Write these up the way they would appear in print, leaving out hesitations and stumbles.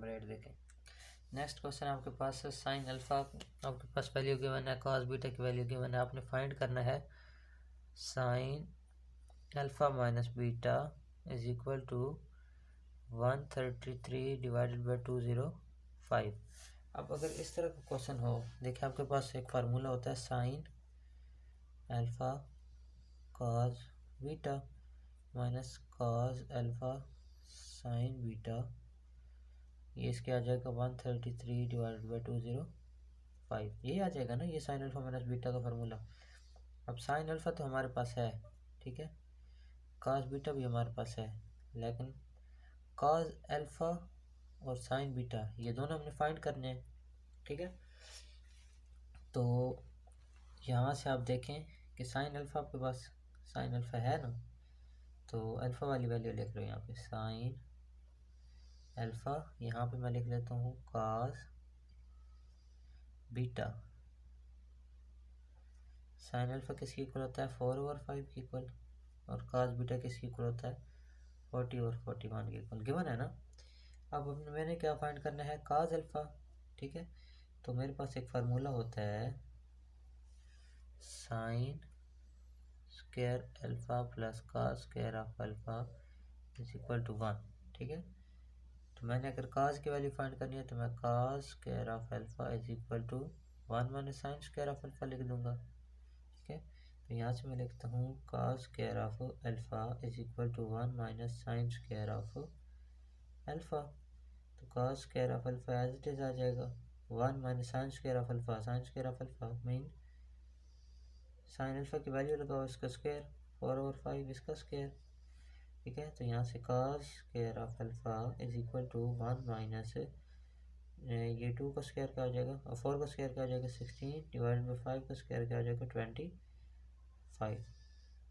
Number 8 देखें। Next question आपके पास है साइन अल्फा आपके पास वैल्यू गिवन है, कॉस बीटा की वैल्यू गिवन है। आपने फाइंड करना है sine alpha minus beta is equal to 133 divided by 205। अब अगर इस तरह का क्वेश्चन हो, देखिए आपके पास एक फार्मूला होता है sine alpha cos beta minus cos alpha sign beta, ये इसके आ जाएगा 133 डिवाइडेड बाई 205। ये आ जाएगा ना, ये साइन अल्फा माइनस बीटा का फार्मूला। अब साइन अल्फा तो हमारे पास है, ठीक है, कॉस बीटा भी हमारे पास है, लेकिन कॉस अल्फा और साइन बीटा ये दोनों हमने फाइंड करने हैं, ठीक है। तो यहाँ से आप देखें कि साइन अल्फा आपके पास साइन अल्फा है ना, तो अल्फा वाली वैल्यू लिख लो यहाँ पे साइन अल्फा, यहाँ पे मैं लिख लेता हूँ कॉस बीटा। साइन अल्फा किसकी इक्वल होता है 4/5 की इक्वल, और कॉस बीटा किसकी इक्वल होता है 40/41 के इक्वल, गिवन है ना। अब मैंने क्या फाइंड करना है कॉस अल्फा, ठीक है। तो मेरे पास एक फार्मूला होता है sine square alpha plus cos square of alpha is equal to 1, ठीक है। तो मैंने अगर कॉस की वैल्यू फाइंड करनी है तो मैं cos square of alpha is equal to 1 minus sine square of alpha लिख दूंगा, ठीक है। तो यहाँ से मैं लिखता हूँ cos square of alpha is equal to 1 minus sine square of alpha. तो cos square of alpha as it is आ जाएगा 1 minus sine square of alpha, sine square of alpha mean sine alpha की value लगाओ, इसका square 4/5 इसका square, ठीक है। तो यहाँ से cos square of alpha is equal to 1 minus ये 2 का स्क्वायर क्या हो जाएगा और 4 का स्क्वायर क्या हो जाएगा 16 डिवाइडेड बाई 5 का स्क्वायर क्या हो जाएगा 25,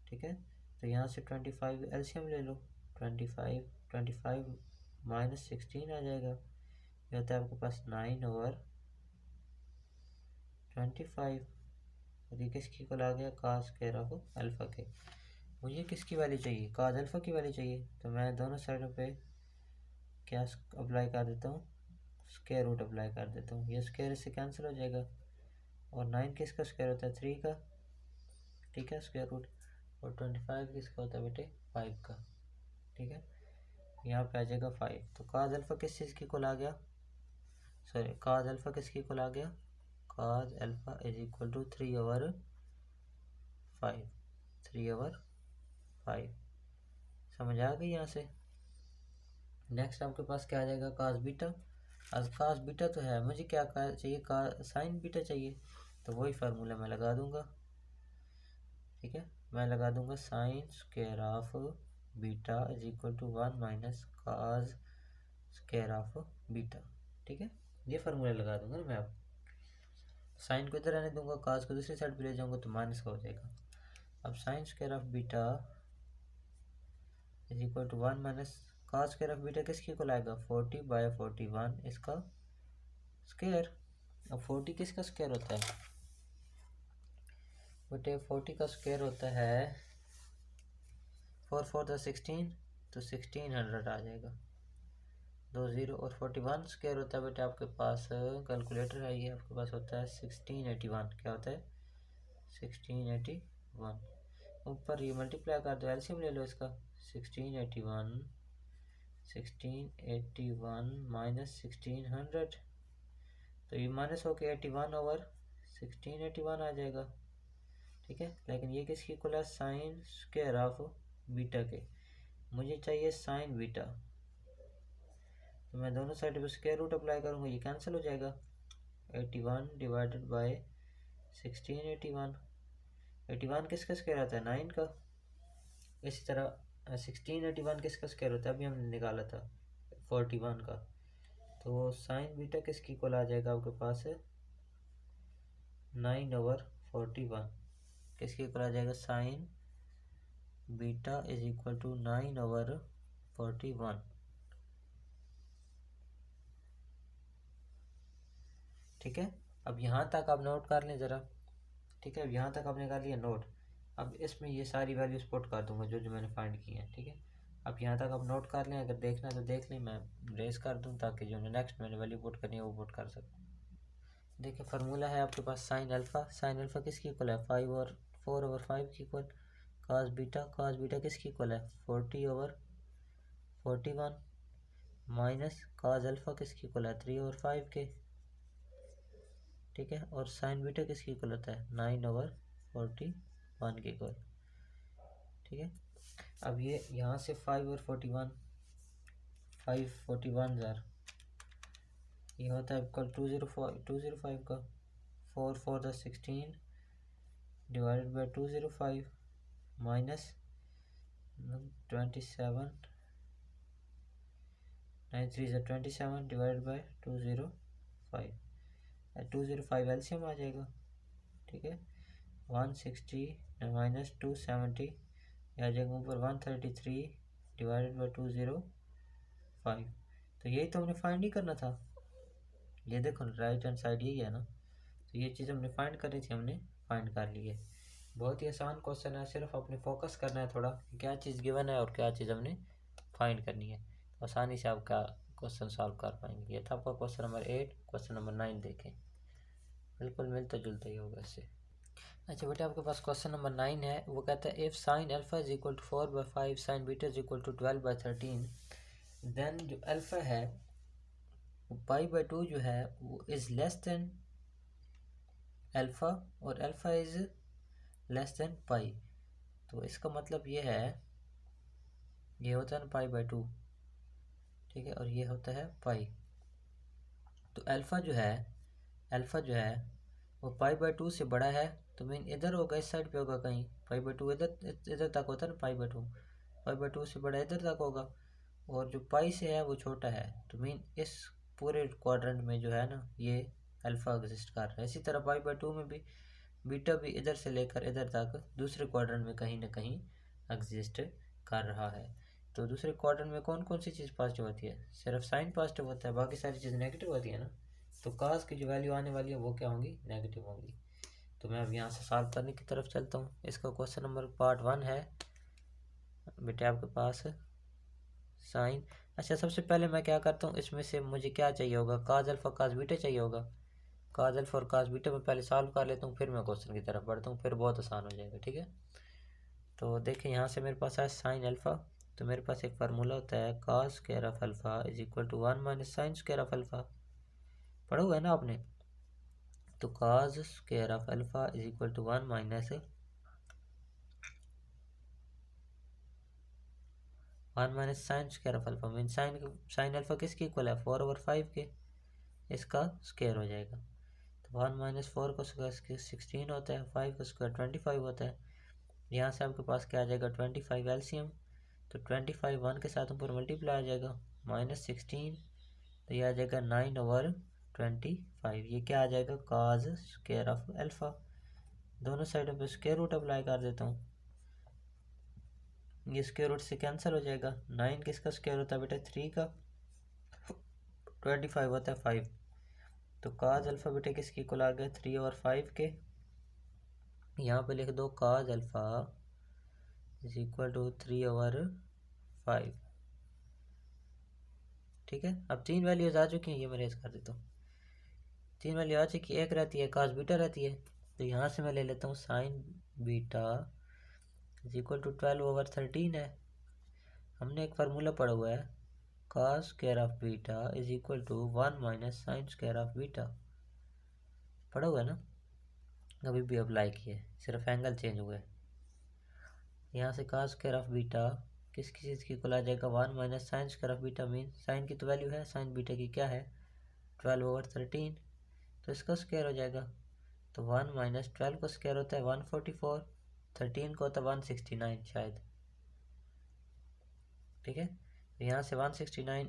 ठीक है। तो यहाँ से 25 एलसीएम ले लो, 25 माइनस 16 आ जाएगा, ये होता है आपके पास 9/25। और ये किसकी इक्वल आ गया कॉस स्क्वायर ऑफ अल्फा के। मुझे किसकी वैल्यू चाहिए कॉस अल्फा की वैल्यू चाहिए, तो मैं दोनों साइडों पे क्या अप्लाई कर देता हूँ स्क्वायर रूट अप्लाई कर देता हूँ, ये स्क्वायर इससे कैंसिल हो जाएगा। और 9 किसका स्क्वायर होता है 3 का, ठीक है, स्क्वायर रूट। और 25 किसका होता है बेटे 5 का, ठीक है। यहाँ पे आ जाएगा 5। तो कॉस अल्फा किस चीज़ की इक्वल आ गया, सॉरी कॉस अल्फा किसकी इक्वल आ गया, cos alpha is equal to 3/5। समझ आ गई यहाँ से। नेक्स्ट आपके पास क्या आ जाएगा कॉस बीटा। आज कॉस बीटा तो है, मुझे क्या चाहिए साइन बीटा चाहिए, तो वही फार्मूला मैं लगा दूंगा, ठीक है। मैं लगा दूंगा sine square of beta is equal to 1 minus cos square of beta, ठीक है। ये फार्मूला लगा दूंगा ना मैं। अब साइन को इधर आने दूंगा, कॉस को दूसरी साइड पे ले जाऊंगा तो माइनस का हो जाएगा। अब sine square of beta is equal to 1 minus cos square of beta किसकी इक्वल आएगा 40/41 इसका स्क्वायर। अब 40 किसका स्क्वायर होता है बेटे, 40 का स्क्वायर होता है 4 4 16, तो 1600 आ जाएगा 20। और 41 स्क्वायर होता है बेटे आपके पास कैलकुलेटर है, ये आपके पास होता है 1681। क्या होता है 1681। ऊपर ये मल्टीप्लाई कर दो, एलसीएम ले लो इसका 1681 माइनस 1600, तो ये माइनस होके 81/1681 आ जाएगा, ठीक है। लेकिन ये किसकी इक्वल है साइन स्क्वायर ऑफ बीटा के, मुझे चाहिए साइन बीटा। तो मैं दोनों साइड पे स्क्वायर रूट अप्लाई करूँगा, ये कैंसिल हो जाएगा 81 डिवाइडेड बाय 1681। 81 किसका स्क्वायर आता है 9 का। इसी तरह 1681 किसका स्क्वायर होता है, अभी हमने निकाला था 41 का। तो साइन बीटा किसकी इक्वल आ जाएगा आपके पास 9/41, किसकी इक्वल आ जाएगा sine beta is equal to 9/41, ठीक है। अब यहाँ तक आप नोट कर लें ज़रा, ठीक है। अब यहाँ तक आपने कर लिया नोट। अब इसमें ये सारी वैल्यूज पुट कर दूंगा जो जो मैंने फाइंड की हैं, ठीक है। अब यहाँ तक आप नोट कर लें, अगर देखना तो देख लें, मैं रेस कर दूँ ताकि जो नेक्स्ट मैंने वैल्यू पुट करनी है वो पुट कर सकूँ। देखिए फार्मूला है आपके पास साइन अल्फ़ा किसकी इक्वल है 5 और 4 ओवर 5 की इक्वल, कास बीटा किसकी इक्वल है 40 ओवर 41 माइनस कास अल्फ़ा किसकी इक्वल है 3 ओवर 5 के, ठीक है, और साइन बीटा किसकी इक्वल होता है 9 ओवर 41 के इक्वल, ठीक है। अब ये यहाँ से 5 और 41 ज़ार ये होता है इक्वल 205 का 4 4 द 16 डिवाइडेड बाई 205 माइनस 27 9 3 ज़ा 27 डिवाइडेड बाई 205 205 एलसीएम आ जाएगा, ठीक है। 160 माइनस 270 आ जाएगा ऊपर 133 डिवाइडेड बाई 205। तो यही तो हमने फाइंड नहीं करना था, ये देखो राइट हैंड साइड यही है ना, तो ये चीज़ हमने फाइंड करनी थी, हमने फाइंड कर ली है। बहुत ही आसान क्वेश्चन है, सिर्फ अपने फोकस करना है थोड़ा कि क्या चीज़ गिवन है और क्या चीज़ हमने फाइंड करनी है, तो आसानी से आप क्या क्वेश्चन सॉल्व कर पाएंगे। ये था आपका क्वेश्चन नंबर 8। क्वेश्चन नंबर 9 देखें, बिल्कुल मिलता जुलता ही होगा इससे। अच्छा बेटा आपके पास क्वेश्चन नंबर 9 है, वो कहता है if sine alpha is equal to 4/5 sine beta is equal to 12/13 then जो अल्फ़ा है वो π/2 जो है वो इज़ लेस देन अल्फ़ा और alpha is less than pi. तो इसका मतलब ये है, ये होता है ना π/2, ठीक है, और ये होता है पाई। तो अल्फ़ा जो है वो π/2 से बड़ा है, तो मीन इधर होगा, इस साइड पे होगा कहीं, π/2 इधर तक होता है ना, π/2 से बड़ा इधर तक होगा, और जो पाई से है वो छोटा है, तो मीन इस पूरे क्वाड्रेंट में जो है ना ये अल्फ़ा एग्जिस्ट कर रहा है। इसी तरह π/2 में भी बीटा भी इधर से लेकर इधर तक दूसरे क्वाड्रेंट में कहीं ना कहीं एग्जिस्ट कर रहा है। तो दूसरे क्वाड्रेंट में कौन कौन सी चीज़ पॉजिटिव होती है, सिर्फ साइन पॉजिटिव होता है, बाकी सारी चीज़ नेगेटिव होती है ना, तो कास की जो वैल्यू आने वाली है वो क्या होंगी, नेगेटिव होंगी। तो मैं अब यहाँ से सॉल्व करने की तरफ चलता हूँ। इसका क्वेश्चन नंबर पार्ट 1 है बेटे आपके पास साइन। अच्छा सबसे पहले मैं क्या करता हूँ, इसमें से मुझे क्या चाहिए होगा, काज अल्फ़ा काज बीटा चाहिए होगा, काज अल्फ़ा और काज बीटा में पहले सॉल्व कर लेता हूँ, फिर मैं क्वेश्चन की तरफ बढ़ता हूँ, फिर बहुत आसान हो जाएगा, ठीक है। तो देखिए यहाँ से मेरे पास है साइन अल्फ़ा, तो मेरे पास एक फार्मूला होता है cos square of alpha is equal to 1 minus sine square of alpha, पढ़ा हुआ है ना आपने। तो cos square of alpha is equal to 1 minus 1 sine square of alpha, mean sine alpha किसकी इक्वल है 4/5 के, इसका स्क्वायर हो जाएगा। तो 1 माइनस 4 का स्क्वायर 16 होता है, 5 का स्क्वायर 25 होता है। यहाँ से आपके पास क्या आ जाएगा 25 एलसीएम, तो 25 1 के साथ ऊपर मल्टीप्लाई आ जाएगा -16, तो ये आ जाएगा 9/25। ये क्या आ जाएगा काज स्क्वायर ऑफ अल्फ़ा। दोनों साइडों पे स्क्वायर रूट अप्लाई कर देता हूँ, ये स्क्वायर रूट से कैंसिल हो जाएगा। 9 किसका स्क्वायर होता है बेटा 3 का, 25 होता है 5, तो काज अल्फ़ा बेटे किसकी इक्वल आ गया 3 और 5 के। यहाँ पे लिख दो cos alpha is equal to 3 over 5, ठीक है। अब 3 वैल्यूज आ चुकी हैं, ये मैं रेज कर देता हूँ। 3 वैल्यू आ चुकी है, एक रहती है काज बीटा रहती है, तो यहाँ से मैं ले लेता हूँ sine beta is equal to 12/13 है। हमने एक फार्मूला पढ़ा हुआ है cos square of beta is equal to 1 minus sine square of beta, पढ़ा हुआ है ना, अभी भी अप्लाई किए, सिर्फ एंगल चेंज हुए। यहाँ से काज स्क्वायर ऑफ बीटा किस चीज़ की इक्वल आ जाएगा 1 minus sine square of beta, mean sine की तो वैल्यू है, साइन बीटा की क्या है 12/13, तो इसका स्क्वायर हो जाएगा। तो 1 माइनस 12 का स्क्वायर होता है 144, 13 का होता है 169 शायद, ठीक है। तो यहाँ से 169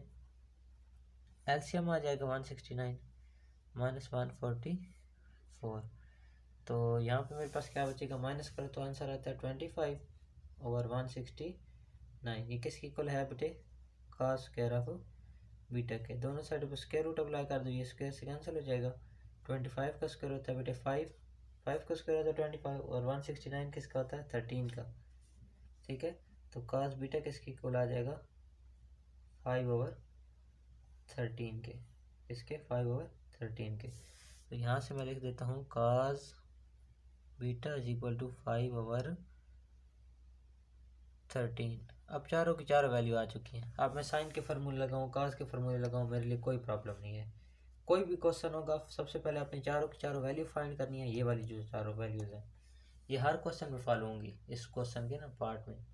एलसीएम आ जाएगा 169 माइनस 144, तो यहाँ पे मेरे पास क्या बचेगा, माइनस करो तो आंसर आता है 25 ओवर 169। ये किसकी इक्वल है बेटे काज स्क्वायर ऑफ बीटा के। दोनों साइडों पर स्क्वायर रूट अप्लाई कर दो, ये स्क्वायर से कैंसिल हो जाएगा। 25 का स्क्वायर होता है बेटे 5 का स्क्वायर होता है 25, और 169 किसका होता है 13 का, ठीक है। तो cos बीटा किसके इक्वल आ जाएगा 5/13 के, इसके 5/13 के। तो यहाँ से मैं लिख देता हूँ cos beta is equal to 5/13। अब चारों की चारों वैल्यू आ चुकी हैं। अब मैं साइन के फार्मूले लगाऊँ, cos के फार्मूले लगाऊँ, मेरे लिए कोई प्रॉब्लम नहीं है। कोई भी क्वेश्चन होगा सबसे पहले अपनी चारों की चारों वैल्यू फाइंड करनी है। ये वाली जो चारों वैल्यूज हैं ये हर क्वेश्चन में फॉलो होंगी, इस क्वेश्चन के ना पार्ट में,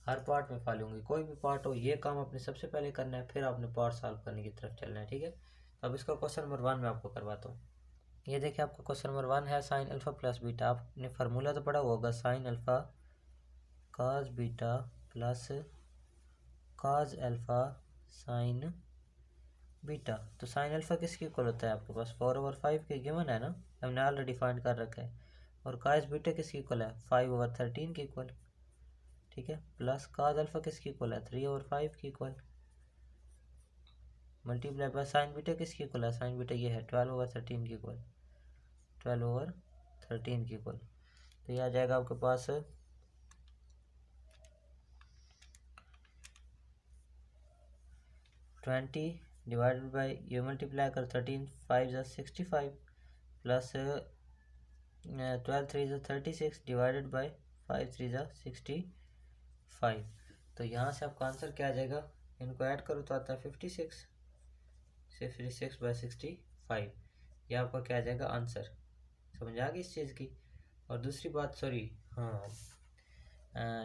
हर पार्ट में फॉलो होंगी। कोई भी पार्ट हो ये काम आपने सबसे पहले करना है, फिर आपने पार्ट सॉल्व करने की तरफ चलना है, ठीक है। अब इसका क्वेश्चन नंबर 1 में आपको करवाता हूँ। ये देखिए आपका क्वेश्चन नंबर 1 है साइन अल्फा प्लस बीटा। आपने फार्मूला तो पढ़ा होगा, sine alpha cos beta plus cos alpha sign beta. तो साइन अल्फा किसके इक्वल होता है आपके पास 4/5 के, गिवन है ना, हमने ऑलरेडी फाइंड कर रखा है। और cos बीटा किसके इक्वल है 5/13 के इक्वल, ठीक है। प्लस cos अल्फा किसके इक्वल है 3/5 के equal, multiply by sine beta किसके इक्वल है, साइन बीटा ये है 12/13 के इक्वल, 12/13 के इक्वल। तो ये आ जाएगा आपके पास 20 डिवाइडेड बाई, ये मल्टीप्लाई कर 13 5 ज़ा 65 प्लस 12 3 ज़ा 36 डिवाइडेड बाई 5 3 ज़ा 65। तो यहाँ से आपका आंसर क्या आ जाएगा, इनको ऐड करो तो आता है 56, 56/65। यह आपका क्या आ जाएगा आंसर। समझ आ गई इस चीज़ की। और दूसरी बात, सॉरी हाँ,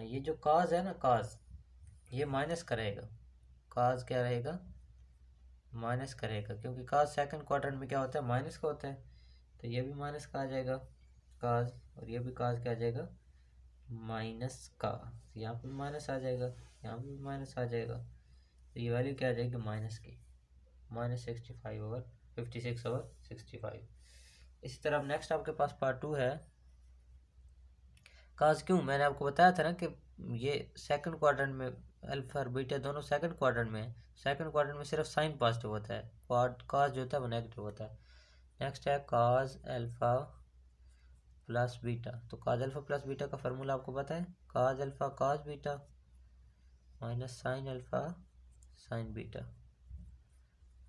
ये जो काज है ना, काज ये माइनस करेगा, काज क्या रहेगा माइनस करेगा, क्योंकि काज सेकंड क्वाड्रेंट में क्या होता है माइनस का होता है। तो ये भी माइनस का आ जाएगा काज, और ये भी काज क्या आ जाएगा माइनस का। यहाँ पर माइनस आ जाएगा, यहाँ पर भी माइनस आ जाएगा। तो ये वैल्यू क्या आ जाएगी माइनस की, -56/65। इसी तरह नेक्स्ट आपके पास पार्ट 2 है। काज क्यों, मैंने आपको बताया था ना कि ये सेकंड क्वाड्रेंट में अल्फा और बीटा दोनों सेकंड क्वाड्रेंट में है। सेकंड क्वाड्रेंट में सिर्फ साइन पॉजिटिव होता है, काज जो होता है वो नेगेटिव होता है। नेक्स्ट है काज अल्फा प्लस बीटा। तो काज अल्फा प्लस बीटा का फार्मूला आपको पता है, काज अल्फा काज beta minus sine alpha sign beta.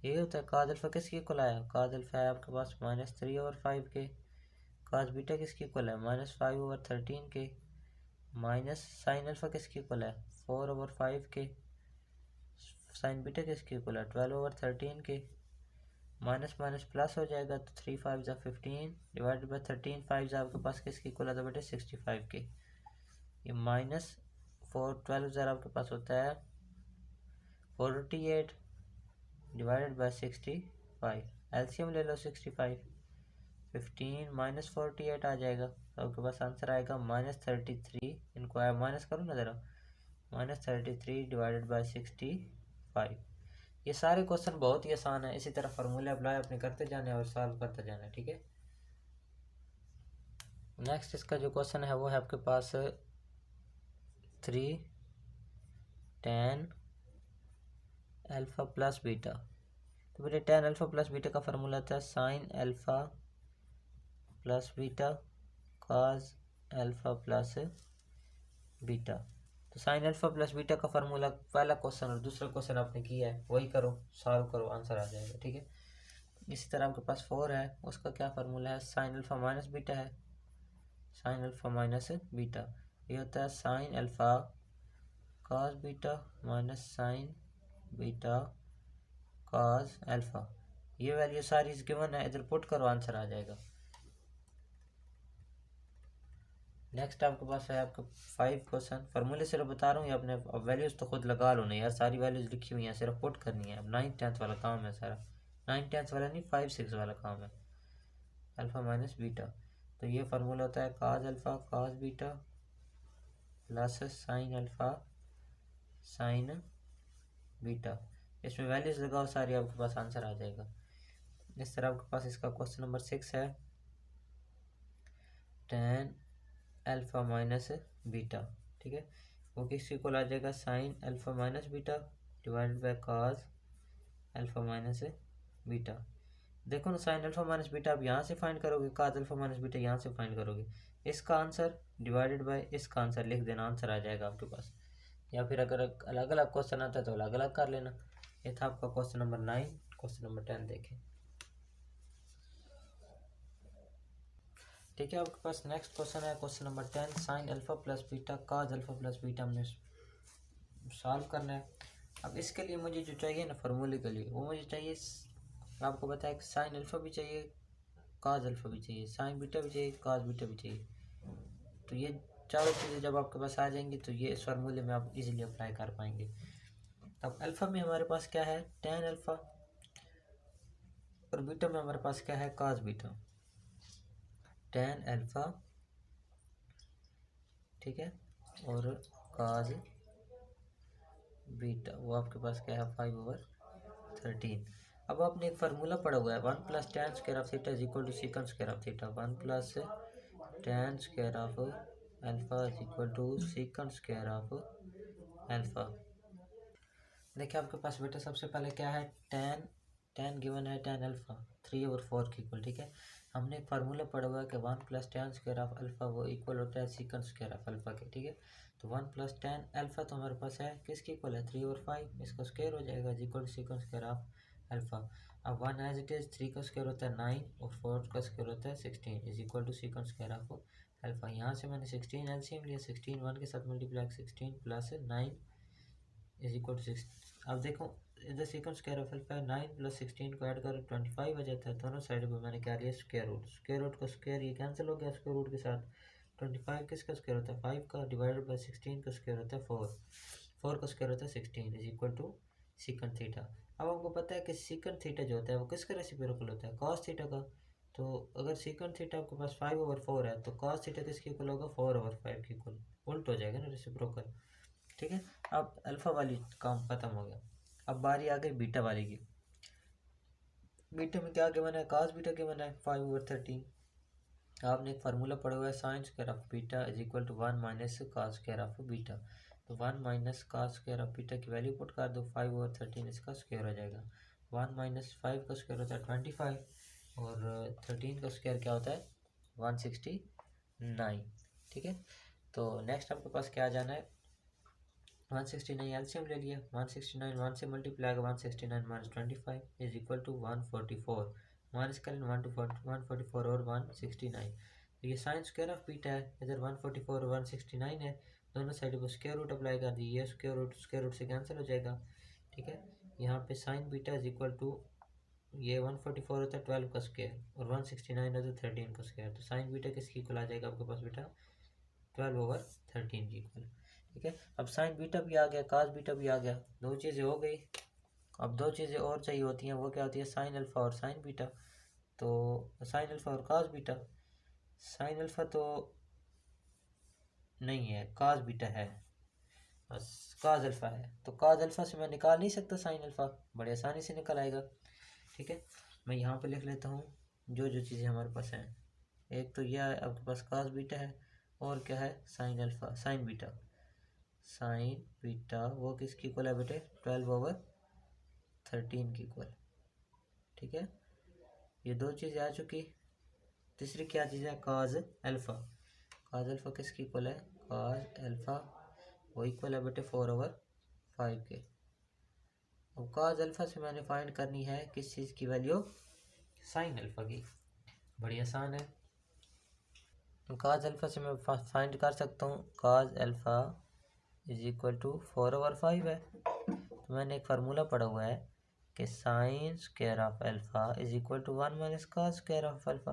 ये होता है काज अल्फा किसके इक्वल आया, काज अल्फा है आपके पास -3/5 के, काज बीटा किसके इक्वल है -5/13 के, माइनस साइन अल्फा किसके इक्वल है 4/5 के, साइन बीटा किसके इक्वल है 12/13 के, माइनस माइनस प्लस हो जाएगा तो 3 5 ज़ा 15 डिवाइडेड बाई 13 5 ज़ा आपके पास किसके इक्वल आता है बेटे 65 के। ये -4 12 ज़ा आपके पास होता है 48 डिवाइडेड बाई 65। एलसीएम ले लो 65, 15 -48 आ जाएगा। तो आपके पास आंसर आएगा -33। इनको माइनस करो ना ज़रा, -33 डिवाइडेड बाई 65। ये सारे क्वेश्चन बहुत ही आसान है। इसी तरह फार्मूले अप्लाई अपने करते जाने और सॉल्व करते जाना, ठीक है। नेक्स्ट इसका जो क्वेश्चन है वो है आपके पास 3 tan अल्फा प्लस बीटा। तो बेटे tan अल्फा प्लस बीटा का फार्मूला था sine alpha plus beta cos alpha plus beta. तो साइन अल्फा प्लस बीटा का फार्मूला पहला क्वेश्चन और दूसरा क्वेश्चन आपने किया है वही करो, सॉल्व करो, आंसर आ जाएगा, ठीक है। इसी तरह आपके पास 4 है, उसका क्या फार्मूला है, साइन अल्फा माइनस बीटा है, साइन अल्फा माइनस बीटा। ये होता है sine alpha cos beta minus sign beta cos alpha. ये वैल्यू सारी गिवन है, इधर पुट करो, आंसर आ जाएगा। नेक्स्ट आपके पास है आपका 5 क्वेश्चन। फार्मूले सिर्फ बता रहा हूँ, ये अपने वैल्यूज़ तो खुद लगा लो नहीं यार, सारी वैल्यूज़ लिखी हुई हैं, सिर्फ पुट करनी है। अब 9th 10th वाला काम है सारा, 9th 10th वाला नहीं 5 6 वाला काम है। अल्फ़ा माइनस बीटा, तो ये फार्मूला होता है cos alpha cos beta plus sine alpha sine beta. इसमें वैल्यूज़ लगाओ सारी, आपके पास आंसर आ जाएगा। इस तरह आपके पास इसका क्वेश्चन नंबर 6 है, tan अल्फ़ा माइनस बीटा, ठीक है। वो किसके इक्वल आ जाएगा sine alpha minus beta divided bye cos alpha minus beta. देखो ना साइन अल्फ़ा माइनस बीटा आप यहाँ से फाइंड करोगे, cos अल्फ़ा माइनस बीटा यहाँ से फाइंड करोगे। इसका आंसर डिवाइडेड बाय इसका आंसर लिख देना, आंसर आ जाएगा आपके पास। या फिर अगर अलग अलग क्वेश्चन आता है तो अलग अलग कर लेना। ये था आपका क्वेश्चन नंबर 9। क्वेश्चन नंबर 10 देखें। ठीक है, आपके पास नेक्स्ट क्वेश्चन है question number 10, sine alpha plus beta cos alpha plus beta हमने सॉल्व करना है। अब इसके लिए मुझे जो चाहिए ना फार्मूले के लिए, वो मुझे चाहिए, आपको पता है कि साइन अल्फा भी चाहिए, कॉस अल्फा भी चाहिए, साइन बीटा भी चाहिए, कॉस बीटा भी चाहिए। तो ये चारों चीज़ें जब आपके पास आ जाएंगी तो ये इस फार्मूले में आप इजीली अप्लाई कर पाएंगे। अब अल्फा में हमारे पास क्या है, tan अल्फा, और बीटा में हमारे पास क्या है, कॉस बीटा। tan अल्फा, ठीक है, और कॉस बीटा, वो आपके पास क्या है, 5/13। अब आपने एक फार्मूला पढ़ा हुआ है, 1 plus tan square of theta is equal to secant square of theta. 1 plus tan square of alpha is equal to secant square of alpha. देखिए आपके पास बेटा सबसे पहले क्या है, tan गिवन है tan अल्फा 3/4 के इक्वल, ठीक है। हमने एक फार्मूला पढ़ा हुआ है कि 1 plus tan square of alpha वो इक्वल होता है सीकंड स्क्वायर ऑफ अल्फा के, ठीक है। तो 1 प्लस tan अल्फा तो हमारे पास है किसके इक्वल है, 3/5, इसका स्क्वायर हो जाएगा is equal to secant square of alpha. अब 1 एज इट इज, 3 का स्क्वायर होता है 9 और 4 का स्क्वायर होता है 16 is equal to secant square of alpha. यहाँ से मैंने 16 एलसीएम लिया, 16 1 के साथ multiply, 16 plus 9 is equal to 6। अब देखो इधर सीक्वेंस स्क्वायर ऑफ अल्फा 9 प्लस 16 को ऐड करो 25 आ जाता है। दोनों साइड पे मैंने क्या लिया, स्क्वायर रूट। स्क्वायर रूट का स्क्वायर ये कैंसिल हो गया स्क्वायर रूट के साथ। 25 किसका स्क्वायर होता है, 5 का, डिवाइडेड बाय 16 का स्क्वायर होता है 4। 4 का स्क्वायर होता है 16 is equal to secant theta. अब हमको पता है कि सीकंड थीटा जो होता है वो किसका रेसिप्रोकल होता है, कॉस थीटा का। तो अगर सीकंड थीटा आपके पास 5/4 है तो कॉस थीटा किसके इक्वल होगा, 4/5 के इक्वल। उल्ट हो जाएगा ना रेसिप्रोकल, ठीक है। अब अल्फा वाली काम खत्म हो गया, अब बारी आ गई बीटा वाली की। बीटा में क्या गिवन है, cos बीटा गिवन है 5/13। आपने एक फार्मूला पढ़ा हुआ है sine square of beta is equal to 1 minus cos square of beta. तो 1 minus cos square of beta की वैल्यू पुट कर दो, 5/13 इसका स्क्वायर हो जाएगा। 1 माइनस 5 का स्क्वायर होता है 25 और 13 का स्क्वायर क्या होता है 169, ठीक है। तो नेक्स्ट आपके पास क्या आ जाना है, 169 एलसीएम ले लिया, 169 1 से multiply 169 minus 25 is equal to 144। Minus करें 144 और 169, तो ये साइन स्क्वायर ऑफ बीटा है, इधर 144 और 169 है, दोनों साइड पर स्क्वायर रूट अप्लाई कर दी, ये स्क्वायर रूट से कैंसिल हो जाएगा, ठीक है। यहाँ पे sine beta is equal to, ये 144 होता है 12 का स्क्वायर और 169 होता है 13 का स्क्वायर। तो साइन बीटा किसकी इक्वल आ जाएगा आपके पास बेटा, 12/13 की इक्वल, ठीक है। अब साइन बीटा भी आ गया, कास बीटा भी आ गया, दो चीज़ें हो गई। अब दो चीज़ें और चाहिए होती हैं, वो क्या होती है, साइन अल्फा और साइन बीटा। तो साइन अल्फा और कास बीटा, साइन अल्फा तो नहीं है, कास बीटा है, बस कास अल्फा है। तो कास अल्फा से मैं निकाल नहीं सकता साइन अल्फा, बड़े आसानी से निकल आएगा, ठीक है। मैं यहाँ पे लिख लेता हूँ जो जो चीज़ें हमारे पास हैं। एक तो यह है आपके पास कास बीटा है, और क्या है, sine alpha, sign beta. Sign beta वो किसकी इक्वल है बेटे, 12/13 की इक्वल, ठीक है। ये दो चीज़ें आ चुकी। तीसरी क्या चीज़ है, काज अल्फा। काज अल्फा किसकी इक्वल है, काज अल्फा वो इक्वल है बेटे 4/5 के। अब काज अल्फा से मैंने फाइंड करनी है किस चीज़ की वैल्यू, साइन अल्फा की। बड़ी आसान है, काज अल्फा से मैं फाइंड कर सकता हूँ cos alpha is equal to 4/5 है। तो मैंने एक फार्मूला पढ़ा हुआ है कि sine square of alpha is equal to 1 minus cos square of alpha,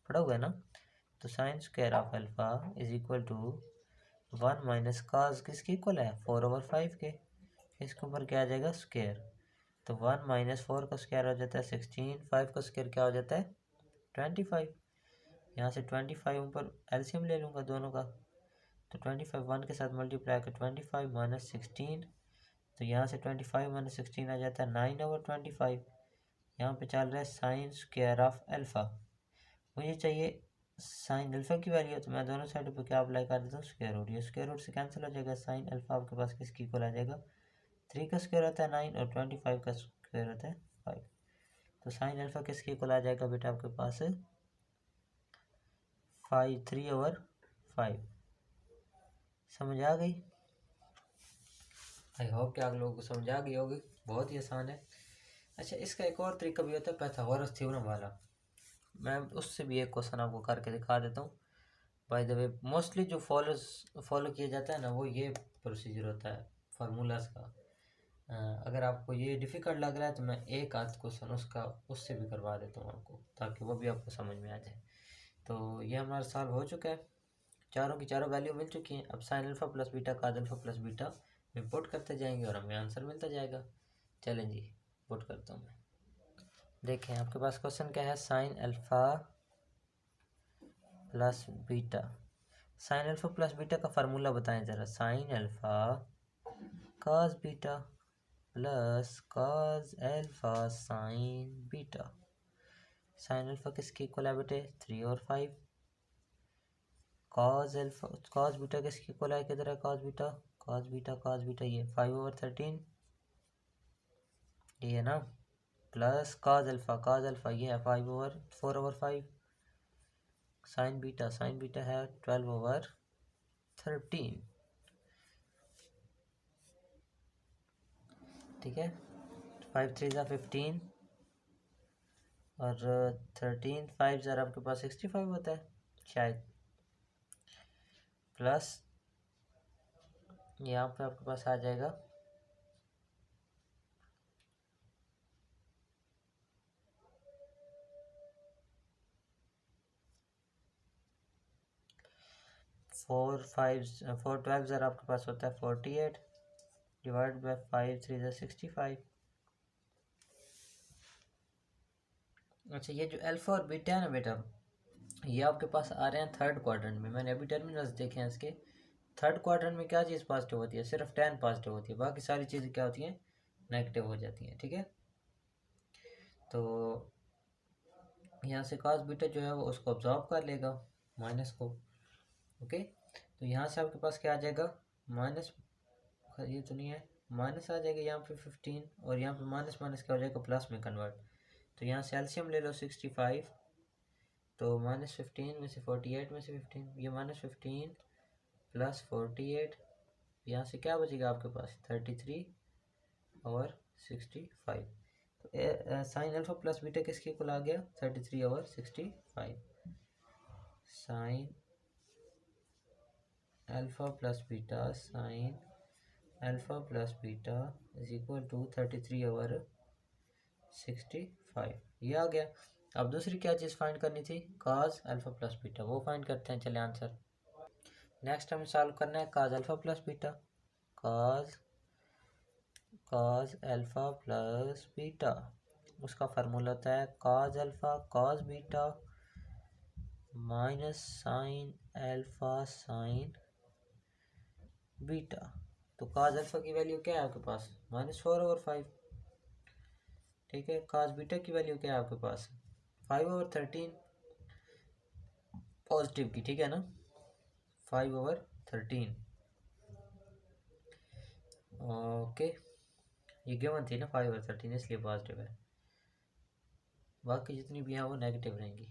पढ़ा हुआ है ना। तो sine square of alpha is equal to 1 minus cos किसकी इक्वल है, 4/5 के। इसके ऊपर क्या आ जाएगा, स्क्वायर। तो 1 माइनस 4 का स्क्वायर हो जाता है 16, 5 का स्क्वायर क्या हो जाता है 25। यहाँ से 25 ऊपर एलसीएम ले लूँगा दोनों का, तो 25 1 के साथ मल्टीप्लाई कर 25 माइनस 16, तो यहाँ से 25 माइनस 16 आ जाता है 9/25। यहाँ पे चल रहा है साइन स्क्वायर ऑफ अल्फा, मुझे चाहिए साइन अल्फा की वैल्यू, तो मैं दोनों साइड पर क्या अप्लाई कर देता हूँ, स्क्वायर रूट। ये स्क्वायर रूट से कैंसिल हो जाएगा, साइन अल्फा आपके पास किसकी इक्वल आ जाएगा, 3 का स्क्वायर होता है 9 और 25 का स्क्वायर होता है 5। तो साइन अल्फा किसकी इक्वल आ जाएगा बेटा आपके पास 3/5। समझ आ गई। आई होप कि आप लोगों को समझ आ गई होगी, बहुत ही आसान है। अच्छा, इसका एक और तरीका भी होता है पाइथागोरस थ्योरम वाला, मैं उससे भी एक क्वेश्चन आपको करके दिखा देता हूँ। बाय द वे मोस्टली जो फॉलो किया जाता है ना, वो ये प्रोसीजर होता है फार्मूलाज का। अगर आपको ये डिफ़िकल्ट लग रहा है तो मैं एक आध क्वेश्चन उसका उससे भी करवा देता हूँ आपको, ताकि वो भी आपको समझ में आ जाए। तो ये हमारा सॉल्व हो चुका है, चारों की चारों वैल्यू मिल चुकी हैं। अब साइन अल्फ़ा प्लस बीटा काज अल्फ़ा प्लस बीटा में पुट करते जाएंगे और हमें आंसर मिलता जाएगा। चलें जी, पुट करता हूँ मैं। देखें आपके पास क्वेश्चन क्या है, sign alpha plus beta. Sine alpha plus beta का फार्मूला बताएं ज़रा। Sine alpha cos beta plus काज alpha sine beta. Sine alpha किसके इक्वल है बेटे, 3 और 5। कॉज अल्फ़ा कॉज बीटा किसके इक्वल है, किधर है कॉज बीटा, कॉज बीटा ये 5/13 ये है ना, प्लस कॉज अल्फ़ा ये है 4/5। साइन बीटा है 12/13, ठीक है। 5 3 ज़ा 15 और 13 5 ज़रा आपके पास 65 होता है शायद, प्लस यहाँ पे आपके पास आ जाएगा 4 12 ज़रा आपके पास होता है 48 डिवाइड बाय 5 3 ज़ा 65। अच्छा, ये जो अल्फ़ा और बीटा है ना बेटा, ये आपके पास आ रहे हैं थर्ड क्वाड्रेंट में। मैंने अभी टर्मिनल्स देखे हैं इसके। थर्ड क्वाड्रेंट में क्या चीज़ पॉजिटिव होती है, सिर्फ 10 पॉजिटिव होती है, बाकी सारी चीज़ें क्या होती हैं, नेगेटिव हो जाती हैं, ठीक है। तो यहाँ से cos बीटा जो है वो उसको ऑब्जॉर्व कर लेगा माइनस को, ओके। तो यहाँ से आपके पास क्या आ जाएगा, माइनस, ये तो नहीं है, माइनस आ जाएगा यहाँ पे 15 और यहाँ पे माइनस माइनस क्या हो जाएगा, प्लस में कन्वर्ट। तो यहाँ से एलसीएम ले लो 65, तो -15 में से 48 में से 15, ये -15 प्लस 48, यहाँ से क्या बचेगा आपके पास 33 और 65। तो साइन अल्फ़ा प्लस बीटा किसके इक्वल आ गया, 33 और 65। Sine alpha plus beta sine alpha plus beta is equal to 33 और 65, ये आ गया। अब दूसरी क्या चीज़ फाइंड करनी थी, काज अल्फ़ा प्लस बीटा, वो फाइंड करते हैं। चले आंसर नेक्स्ट हमें सॉल्व करना है काज अल्फ़ा प्लस बीटा। काज अल्फ़ा प्लस बीटा, उसका फार्मूला होता है काज alpha cos beta minus sine alpha sine beta. तो काज अल्फ़ा की वैल्यू क्या है आपके पास, -4/5, ठीक है। काज बीटा की वैल्यू क्या है आपके पास, 5/13 पॉजिटिव की, ठीक है ना, 5/13, ओके। ये गिवन थी ना 5/13, इसलिए पॉजिटिव है, बाकी जितनी भी हैं वो नेगेटिव रहेंगी।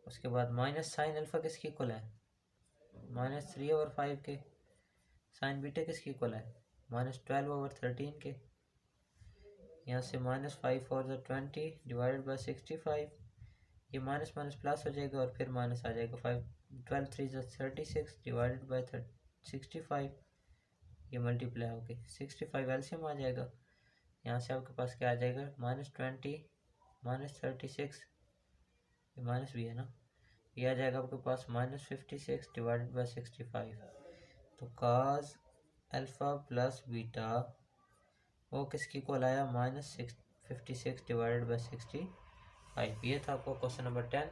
उसके बाद माइनस साइन अल्फ़ा किसकी इक्वल है, -3/5 के। साइन बीटा किसकी इक्वल है, -12/13 के। यहाँ से -5 4 20 डिवाइडेड बाई 65, ये माइनस माइनस प्लस हो जाएगा और फिर माइनस आ जाएगा 5 12 3 36 डिवाइडेड बाई 65, ये मल्टीप्लाई होके 65 एलसीएम आ जाएगा। यहाँ से आपके पास क्या आ जाएगा, -20 -36, ये माइनस भी है ना, ये आ जाएगा आपके पास -56 डिवाइडेड बाई 65। तो काज अल्फ़ा प्लस बीटा वो किसकी इक्वल आया, -56 डिवाइडेड बाई 65। ये था आपको क्वेश्चन नंबर 10।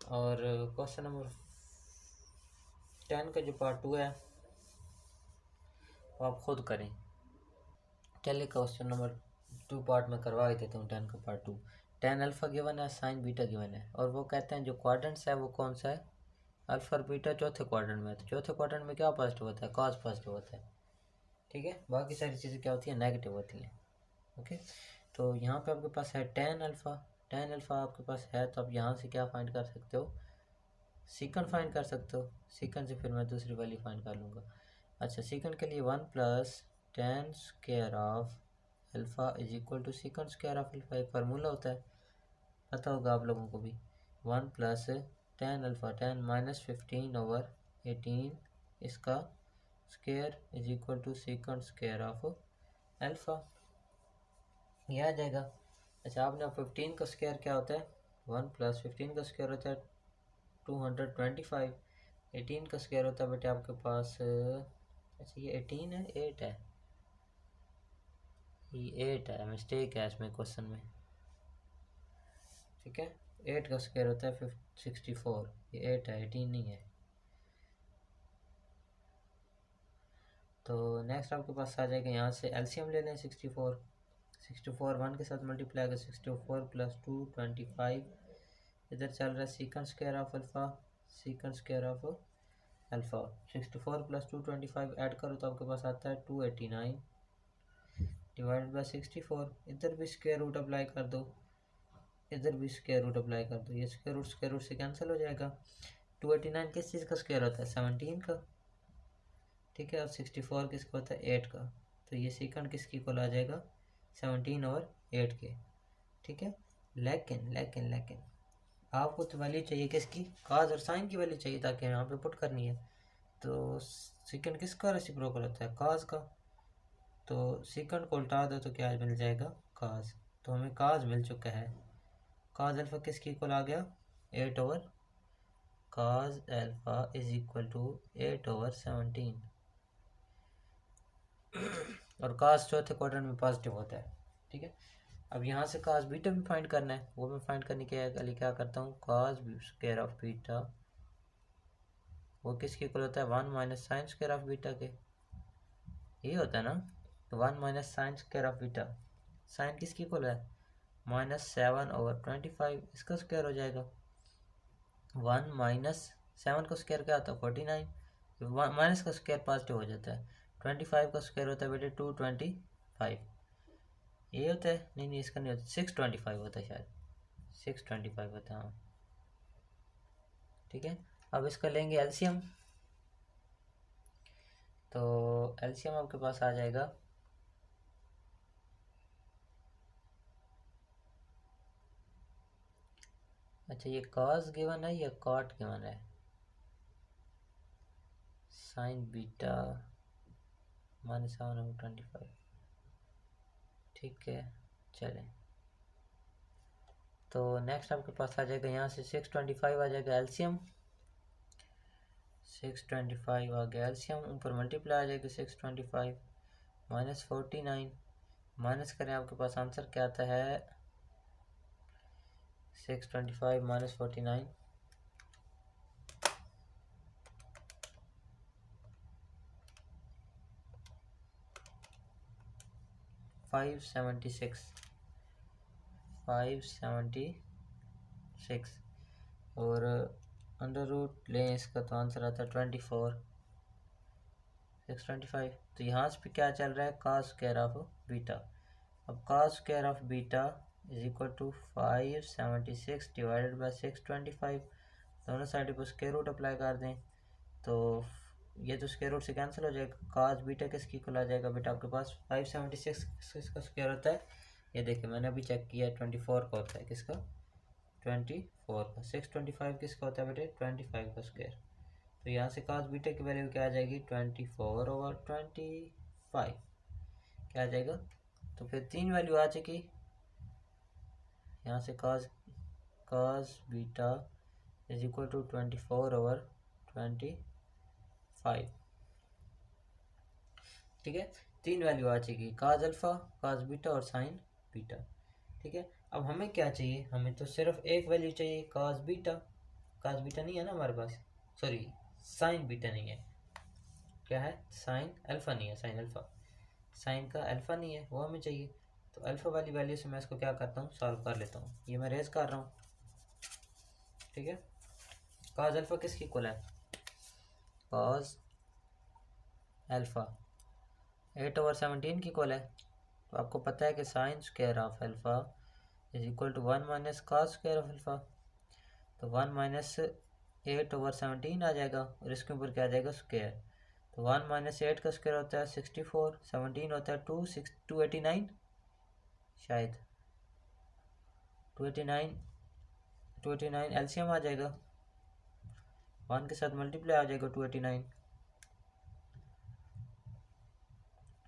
और क्वेश्चन नंबर 10 का जो पार्ट 2 है वो आप खुद करें। चलिए क्वेश्चन नंबर 2 पार्ट में करवा ही देता हूँ। 10 का पार्ट 2, tan अल्फ़ा गिवन है, साइन बीटा गिवन है, और वो कहते हैं जो क्वाड्रेंट्स है वो कौन सा है, अल्फ़ा और बीटा चौथे क्वाड्रेंट में है। तो चौथे क्वाड्रेंट में क्या पॉजिटिव होता है, कॉस पॉजिटिव होता है, ठीक है। बाकी सारी चीज़ें क्या होती हैं, नेगेटिव होती हैं, ओके। तो यहाँ पे आपके पास है tan अल्फ़ा आपके पास है, तो आप यहाँ से क्या फाइंड कर सकते हो, सीकन फाइंड कर सकते हो। सीकन से फिर मैं दूसरी वैल्यू फाइंड कर लूँगा। अच्छा, सीकन के लिए 1 + tan square of alpha is equal to secant square of alpha. एक फार्मूला होता है, पता होगा आप लोगों को भी। 1 प्लस टेन अल्फ़ा, 10 माइनस 15/18 इसका square is equal to secant square of alpha. ये आ जाएगा। अच्छा, आपने 15 का स्क्वायर क्या होता है? 1 प्लस 15 का स्क्वायर होता है 225। 18 का स्क्वायर होता है बेटे आपके पास, अच्छा ये 18 है, 8 है, ये 8 है, मिस्टेक है इसमें क्वेश्चन में, ठीक है। 8 का स्क्वायर होता है 64, ये 8 है, 18 नहीं है। तो नेक्स्ट आपके पास आ जाएगा, यहाँ से एलसीएम ले लें। 64 1 के साथ मल्टीप्लाई कर, 64 प्लस 2 25। इधर चल रहा है second square of alpha, second square of alpha. 64 plus 2 25 add करो तो आपके पास आता है 289 डिवाइडेड बाई 64। इधर भी स्क्वायर रूट अप्लाई कर दो, इधर भी स्क्वायर रूट अप्लाई कर दो, ये स्क्वायर रूट से कैंसिल हो जाएगा। 289 किस चीज़ का स्क्वायर होता है? 17 का, ठीक है। और 64 किसका होता है? 8 का। तो ये सेकंड किसकी इक्वल आ जाएगा? 17 और 8 के, ठीक है। लेकिन लेकिन लेकिन आपको तो वैल्यू चाहिए किसकी? काज और साइन की वैल्यू चाहिए, ताकि यहाँ पे पुट करनी है। तो सेकंड किसका रेसिप्रोकल होता है? काज का। तो सेकंड को उल्टा दो तो क्या मिल जाएगा? काज। तो हमें काज मिल चुका है। काज अल्फ़ा किसकी इक्वल आ गया? 8 over cos alpha is equal to 8/17। और काज चौथे क्वाड्रेंट में पॉजिटिव होता है, ठीक है। अब यहाँ से काज बीटा भी फाइंड करना है, वो मैं फाइंड करने के लिए क्या करता हूँ? काज स्क्वायर ऑफ बीटा वो किसके इक्वल होता है? 1 minus sine square of beta के, ये होता है ना। तो 1 minus sine square of beta, sine किसकी इक्वल है? -7/25, इसका स्क्वायर हो जाएगा। 1 माइनस 7 का स्क्वायर क्या होता है? 49। माइनस का स्क्वायर पॉजिटिव हो जाता है। 25 का स्क्वायर होता है बेटे 225, ये होता है। नहीं इसका नहीं होता, 625 होता है शायद, 625 होता है, हाँ, ठीक है। अब इसका लेंगे एलसीएम, तो एलसीएम आपके पास आ जाएगा, अच्छा ये कॉस गिवन है या कॉट गिवन है? साइन बीटा -7/25, ठीक है। चलें, तो नेक्स्ट आपके पास आ जाएगा, यहाँ से 625 आ जाएगा एलसीएम, 625 आ गया एलसीएम, ऊपर मल्टीप्लाई आ जाएगा 625 -49, माइनस करें आपके पास आंसर क्या आता है? 625 -49, 576, 576। और अंडर रूट लें इसका तो आंसर आता है 24, 625। तो यहाँ से भी क्या चल रहा है? Cos square of beta. अब cos square of beta is equal to 576 divided by 625। दोनों साइड पर स्क्वायर रूट अप्लाई कर दें तो ये तो स्क्वायर रूट से कैंसिल हो जाएगा। काज बीटा किसकी इक्वल आ जाएगा बेटा आपके पास? 576 किसका स्क्वायर होता है? ये देखिए मैंने अभी चेक किया, 24 का होता है। किसका? 24 का। 625 किसका होता है बेटे? 25 का स्क्वायर। तो यहाँ से काज बीटा की वैल्यू क्या आ जाएगी? 24/25, क्या आ जाएगा? तो फिर 3 वैल्यू आ चुकी। यहाँ से cos beta is equal to 24/25, ठीक है। 3 वैल्यू आ चुकी, काज अल्फ़ा, काज बीटा और साइन बीटा, ठीक है। अब हमें क्या चाहिए? हमें तो सिर्फ एक वैल्यू चाहिए, काज बीटा। काज बीटा नहीं है ना हमारे पास, सॉरी साइन बीटा नहीं है, क्या है? साइन अल्फ़ा नहीं है, साइन अल्फ़ा, साइन का अल्फ़ा नहीं है, वो हमें चाहिए। तो अल्फ़ा वाली वैल्यू से मैं इसको क्या करता हूँ? सॉल्व कर लेता हूँ। ये मैं रेज कर रहा हूँ, ठीक है। काज अल्फ़ा किसकी इक्वल है? काज अल्फ़ा 8/17 की इक्वल है। तो आपको पता है कि sine square of alpha is equal to 1 minus cos square of alpha. तो 1 माइनस 8/17 आ जाएगा और इसके ऊपर क्या आ जाएगा? स्क्वायर। तो तो 1 माइनस 8 का स्क्वायर होता है 64, 17 होता है 289 शायद 289 एलसीएम आ जाएगा, 1 के साथ मल्टीप्लाई आ जाएगा 289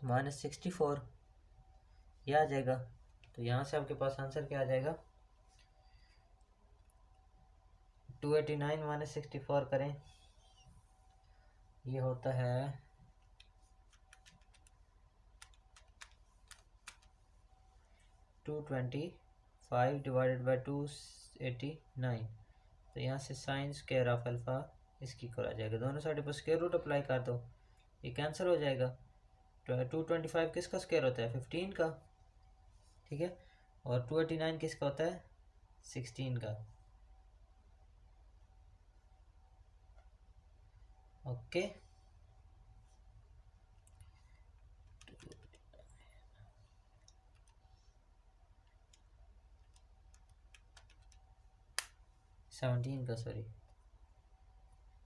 माइनस 64 ये आ जाएगा। तो यहाँ से आपके पास आंसर क्या आ जाएगा, 289 माइनस 64 करें, ये होता है 225 डिवाइडेड बाई 289। तो यहाँ से साइन स्क्वायर ऑफ अल्फ़ा इसकी इक्वल आ जाएगा, दोनों साइड पर स्क्वायर रूट अप्लाई कर दो, ये कैंसिल हो जाएगा। 225 किसका स्क्वायर होता है 15 का, ठीक है, और 289 किसका होता है 16 का। ओके, सेवनटीन का, सॉरी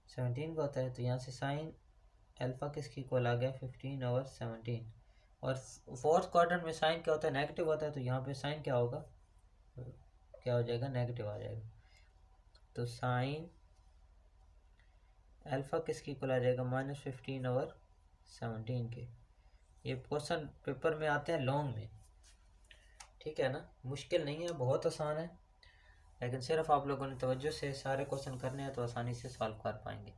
17 का होता है। तो यहाँ से साइन अल्फ़ा किसकी इक्वल आ गया 15/17, और फोर्थ क्वाड्रेंट में साइन क्या होता है नेगेटिव होता है, तो यहाँ पे साइन क्या होगा, क्या हो जाएगा नेगेटिव आ जाएगा। तो साइन अल्फ़ा किसकी इक्वल आ जाएगा -15/17 के। ये क्वेश्चन पेपर में आते हैं लॉन्ग में, ठीक है ना, मुश्किल नहीं है, बहुत आसान है, लेकिन सिर्फ आप लोगों ने तवज्जो से सारे क्वेश्चन करने हैं तो आसानी से सॉल्व कर पाएंगे।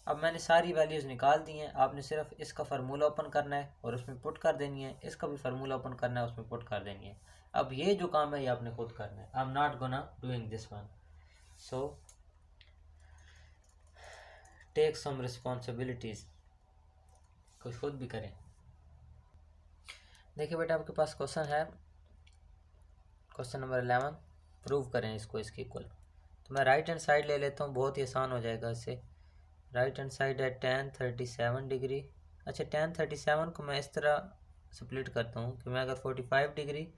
अब मैंने सारी वैल्यूज़ निकाल दी हैं, आपने सिर्फ इसका फार्मूला ओपन करना है और उसमें पुट कर देनी है, इसका भी फार्मूला ओपन करना है उसमें पुट कर देनी है। अब ये जो काम है ये आपने खुद करना है, I am not gonna doing this one, so take some responsibilities, कुछ खुद भी करें। देखिए बेटा आपके पास क्वेश्चन है, क्वेश्चन नंबर 11, प्रूव करें इसको इसके इक्वल। तो मैं राइट हैंड साइड ले लेता हूँ, बहुत ही आसान हो जाएगा इससे। राइट हैंड साइड है tan 37 डिग्री। अच्छा, tan 37 को मैं इस तरह स्प्लिट करता हूँ कि मैं अगर 45 डिग्री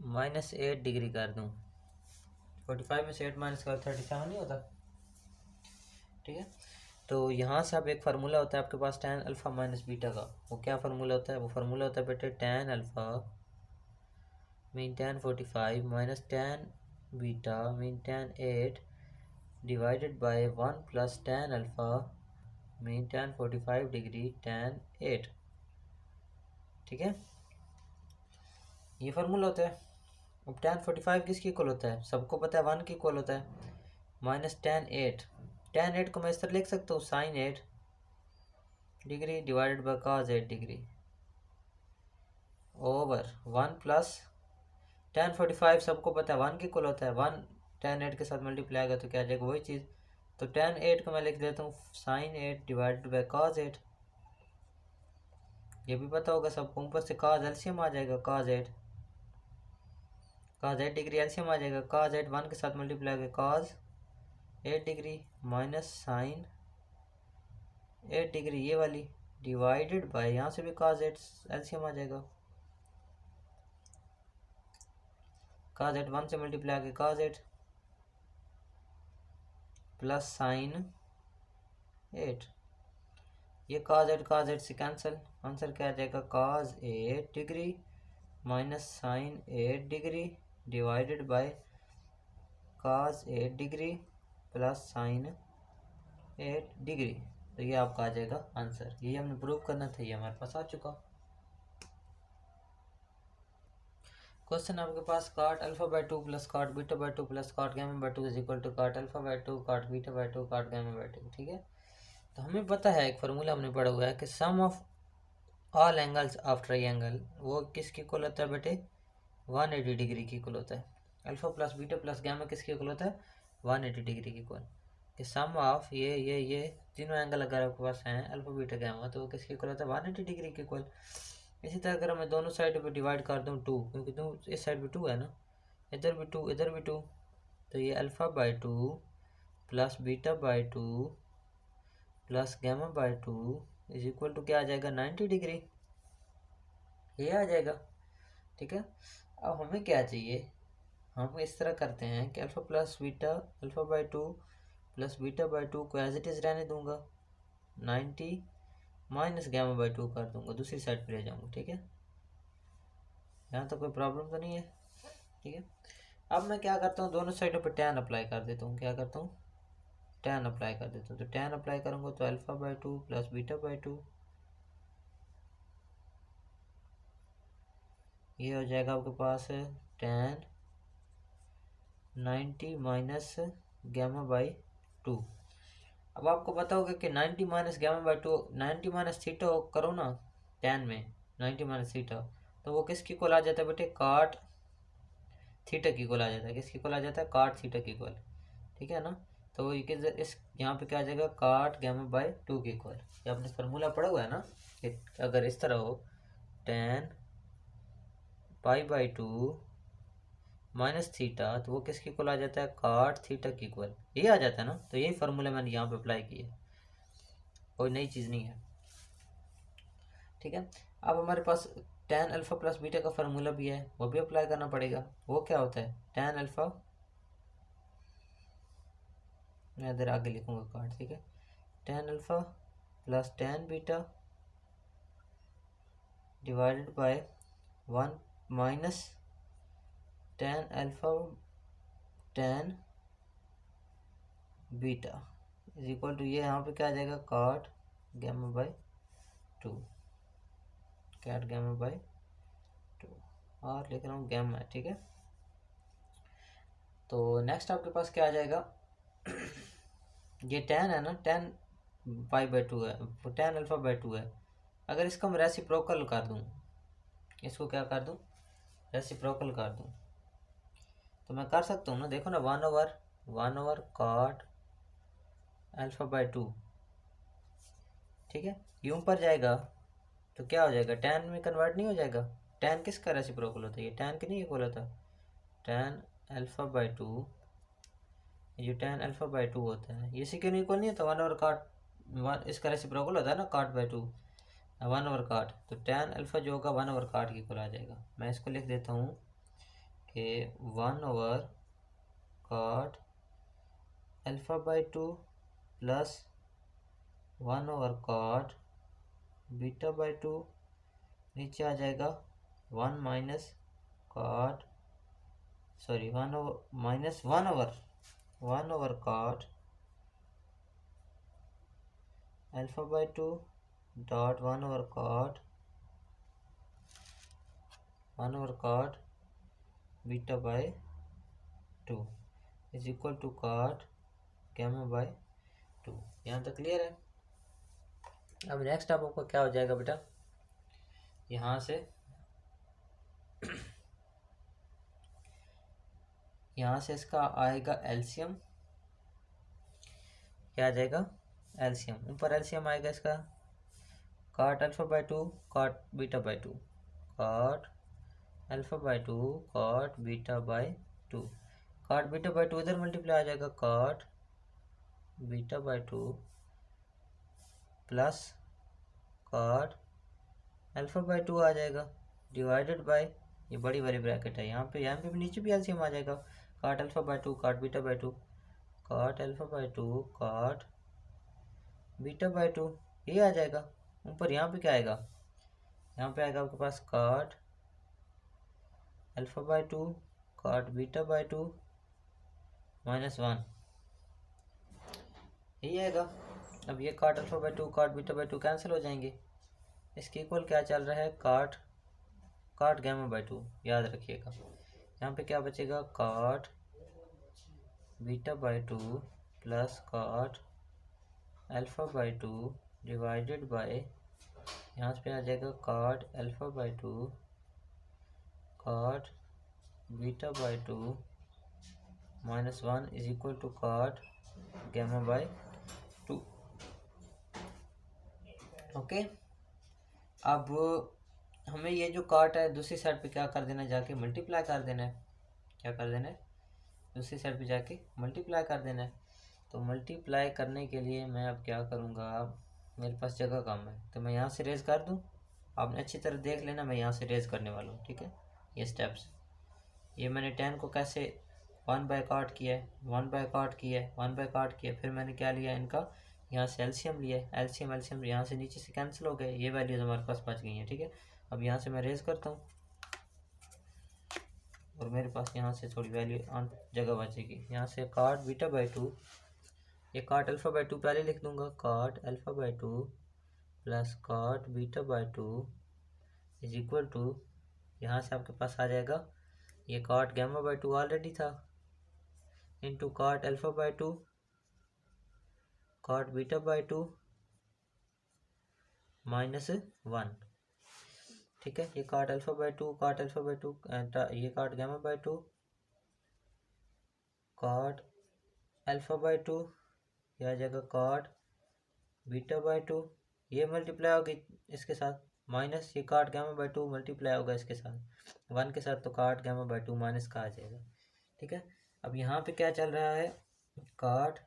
-8 डिग्री कर दूँ, 45 में से 8 माइनस कर 37 नहीं होता, ठीक है। तो यहाँ से अब एक फार्मूला होता है आपके पास tan अल्फ़ा माइनस बीटा का, वो क्या फार्मूला होता है, वो फार्मूला होता है बेटे tan alpha mean tan 45 minus tan beta mean tan 8 divided by 1 plus tan alpha mean tan 45 degree tan 8, ठीक है, ये फार्मूला होता है। अब tan 45 किसकी इक्वल होता है, सबको पता है 1 की इक्वल होता है, माइनस tan 8 को मैं इस तरह लिख सकता हूँ sin 8 degree divided by cos 8 degree over 1 plus tan 45 सबको पता है 1 की इक्वल होता है, 1 tan 8 के साथ मल्टीप्लाई आएगा तो क्या आ जाएगा वही चीज़। तो tan 8 को मैं लिख देता हूँ sin 8 डिवाइडेड बाय cos 8, ये भी पता होगा सबको, ऊपर से cos एलसीएम आ जाएगा, cos 8 डिग्री एलसीएम आ जाएगा, cos 8 1 के साथ मल्टीप्लाई आएगा cos 8 degree minus sin 8 degree ये वाली डिवाइडेड बाय, यहाँ से भी cos 8 एलसीएम आ जाएगा, cos 8 1 से मल्टीप्लाई आगे cos 8 प्लस sin 8, ये cos 8 से कैंसिल, आंसर क्या आ जाएगा cos 8 degree minus sin 8 degree divided by cos 8 degree plus sin 8 degree. तो ये आपका आ जाएगा आंसर, ये हमने प्रूव करना था, ये हमारे पास आ चुका। क्वेश्चन आपके पास cot alpha by 2 plus cot beta by 2 plus cot gamma by 2 is equal to cot alpha by 2 cot beta by 2 cot gamma by 2, ठीक है। तो हमें पता है एक फार्मूला हमने पढ़ा हुआ है कि sum of all angles of triangle वो किसकी इक्वल होता है बेटे 180 डिग्री की इक्वल होता है। Alpha plus beta plus gamma किसकी इक्वल होता है 180 डिग्री की इक्वल, कि सम ऑफ ये तीनों एंगल अगर आपके पास हैं अल्फा बीटा गामा तो वो किसकी इक्वल होता है 180 डिग्री की इक्वल। इसी तरह अगर मैं दोनों साइड पे डिवाइड कर दूँ 2, क्योंकि इस साइड पे 2 है ना, इधर भी 2 इधर भी 2, तो ये alpha by 2 plus beta by 2 plus gamma by 2 is equal to क्या आ जाएगा 90 डिग्री, ये आ जाएगा, ठीक है। अब हमें क्या चाहिए, हम इस तरह करते हैं कि alpha plus beta alpha by 2 plus beta by 2 को एज इट इज़ रहने दूंगा 90 माइनस गैमा बाई 2 कर दूंगा, दूसरी साइड पे ले जाऊंगा। ठीक है, यहाँ तो कोई प्रॉब्लम तो नहीं है। ठीक है, अब मैं क्या करता हूँ, दोनों साइडों पे tan अप्लाई कर देता हूँ। क्या करता हूँ, tan अप्लाई कर देता हूँ। तो tan अप्लाई करूँगा तो alpha by 2 plus beta by 2, ये हो जाएगा आपके पास tan 90 माइनस गैमा बाई 2। अब आपको पता होगा कि 90 minus gamma by 2, 90 minus theta करो ना tan में, 90 माइनस थीटा, तो वो किसकी इक्वल आ जाता है बेटे, काट थीटा की इक्वल आ जाता है। किसकी इक्वल आ जाता है, काट थीटा की इक्वल। ठीक है ना, तो ये इस यहाँ पे क्या आ जाएगा, काट गैमा बाई 2 की इक्वल। ये आपने फार्मूला पढ़ा हुआ है ना कि अगर इस तरह हो tan pi by 2 minus theta, तो वो किसकी इक्वल आ जाता है, काट थीटा की इक्वल। ये आ जाता है ना, तो यही फार्मूला मैंने यहाँ पे अप्लाई किया, कोई नई चीज़ नहीं है। ठीक है, अब हमारे पास tan अल्फा प्लस बीटा का फार्मूला भी है, वो भी अप्लाई करना पड़ेगा। वो क्या होता है, tan अल्फा, मैं इधर आगे लिखूंगा काट। ठीक है, tan alpha plus tan beta divided by 1 minus tan alpha tan beta is equal to, ये यहाँ पे क्या आ जाएगा, cot gamma by 2, cot gamma by 2, और लिख रहा हूँ गैमा। ठीक है, तो नेक्स्ट आपके पास क्या आ जाएगा, ये tan है ना, tan पाई बाई 2 है, tan अल्फा बाई 2 है। अगर इसका मैं रेसिप्रोकल कर दूँ, इसको क्या कर दूँ, रेसिप्रोकल कर दूँ, तो मैं कर सकता हूँ ना। देखो ना, 1 ओवर काट अल्फा बाई 2। ठीक है, ये ऊपर जाएगा तो क्या हो जाएगा, tan में कन्वर्ट नहीं हो जाएगा। tan किसका रेसिप्रोकल होता है, ये tan के नहीं इक्वल होता। tan अल्फा बाई 2, ये tan अल्फा बाई 2 होता है, ये इसी के नहीं इक्वल नहीं होता। 1 ओवर काट, इसका रेसिप्रोकल होता है ना काट बाई 2, 1 ओवर काट, तो tan अल्फा जो होगा 1 ओवर काट की इक्वल आ जाएगा। मैं इसको लिख देता हूँ कि 1 over cot alpha by 2 plus 1 over cot beta by 2, नीचे आ जाएगा 1 minus cot, sorry 1 over minus 1 over cot alpha by 2 dot 1 over cot beta by 2 is equal to cot gamma by 2। यहाँ तक क्लियर है। अब नेक्स्ट आपको क्या हो जाएगा बेटा, यहाँ से इसका आएगा एलसीएम। क्या आ जाएगा, एलसीएम। ऊपर एलसीएम आएगा इसका, काट alpha by 2 cot beta by 2, काट alpha by 2 cot beta by 2, cot beta by 2 इधर मल्टीप्लाई आ जाएगा, काट beta by 2 plus cot alpha by 2 आ जाएगा, डिवाइडेड बाय, ये बड़ी वाली ब्रैकेट है, यहाँ पे भी नीचे भी एलसीएम आ जाएगा, cot alpha by 2 cot beta by 2, काट alpha by 2 cot beta by 2, ये आ जाएगा। ऊपर यहाँ पे क्या आएगा, यहाँ पे आएगा आपके पास काट alpha by 2 cot beta by 2 minus 1, यही आएगा। अब ये काट alpha by 2 cot beta by 2 cancel हो जाएंगे। इसके इक्वल क्या चल रहा है, काट गैमा बाई 2, याद रखिएगा। यहाँ पे क्या बचेगा, cot beta by 2 plus cot alpha by 2 divided by, यहाँ पे आ जाएगा cot alpha by 2 cot beta by 2 minus 1 is equal to cot gamma by 2। Okay, अब हमें ये जो काट है दूसरी साइड पे क्या कर देना है, जाके मल्टीप्लाई कर देना है। क्या कर देना है, दूसरी साइड पे जाके मल्टीप्लाई कर देना है। तो मल्टीप्लाई करने के लिए मैं अब क्या करूँगा, मेरे पास जगह कम है, तो मैं यहाँ से रेज कर दूँ। आपने अच्छी तरह देख लेना, मैं यहाँ से रेज करने वाला हूँ। ठीक है, ये स्टेप्स, ये मैंने 10 को कैसे 1 बाय काट किया है, 1 बाय काट किया है, 1 बाय काट किया, फिर मैंने क्या लिया, इनका यहाँ से एलसीएम लिया है, एलसीएम एलसीएम यहाँ से नीचे से कैंसिल हो गए, ये वैल्यूज हमारे पास बच गई हैं। ठीक है, अब यहाँ से मैं रेज करता हूँ और मेरे पास यहाँ से थोड़ी वैल्यू जगह बचेगी। यहाँ से कॉट बीटा बाई 2, ये कॉट अल्फा बाई 2 पहले लिख दूंगा, cot alpha by 2 plus cot beta by 2 is equal to, यहाँ से आपके पास आ जाएगा ये कॉट गैमा बाई 2 ऑलरेडी था, into cot alpha by 2 cot beta by 2 minus 1। ठीक है, ये cot alpha by 2 cot alpha by 2, ये cot gamma by 2 cot alpha by 2, यह आ जाएगा कॉट बीटा बाई 2, ये मल्टीप्लाई होगी इसके साथ, माइनस ये कॉट गैमा बाई 2 मल्टीप्लाई होगा इसके साथ 1 के साथ, तो कॉट गैमा बाई 2 माइनस का आ जाएगा। ठीक है, अब यहाँ पे क्या चल रहा है, cot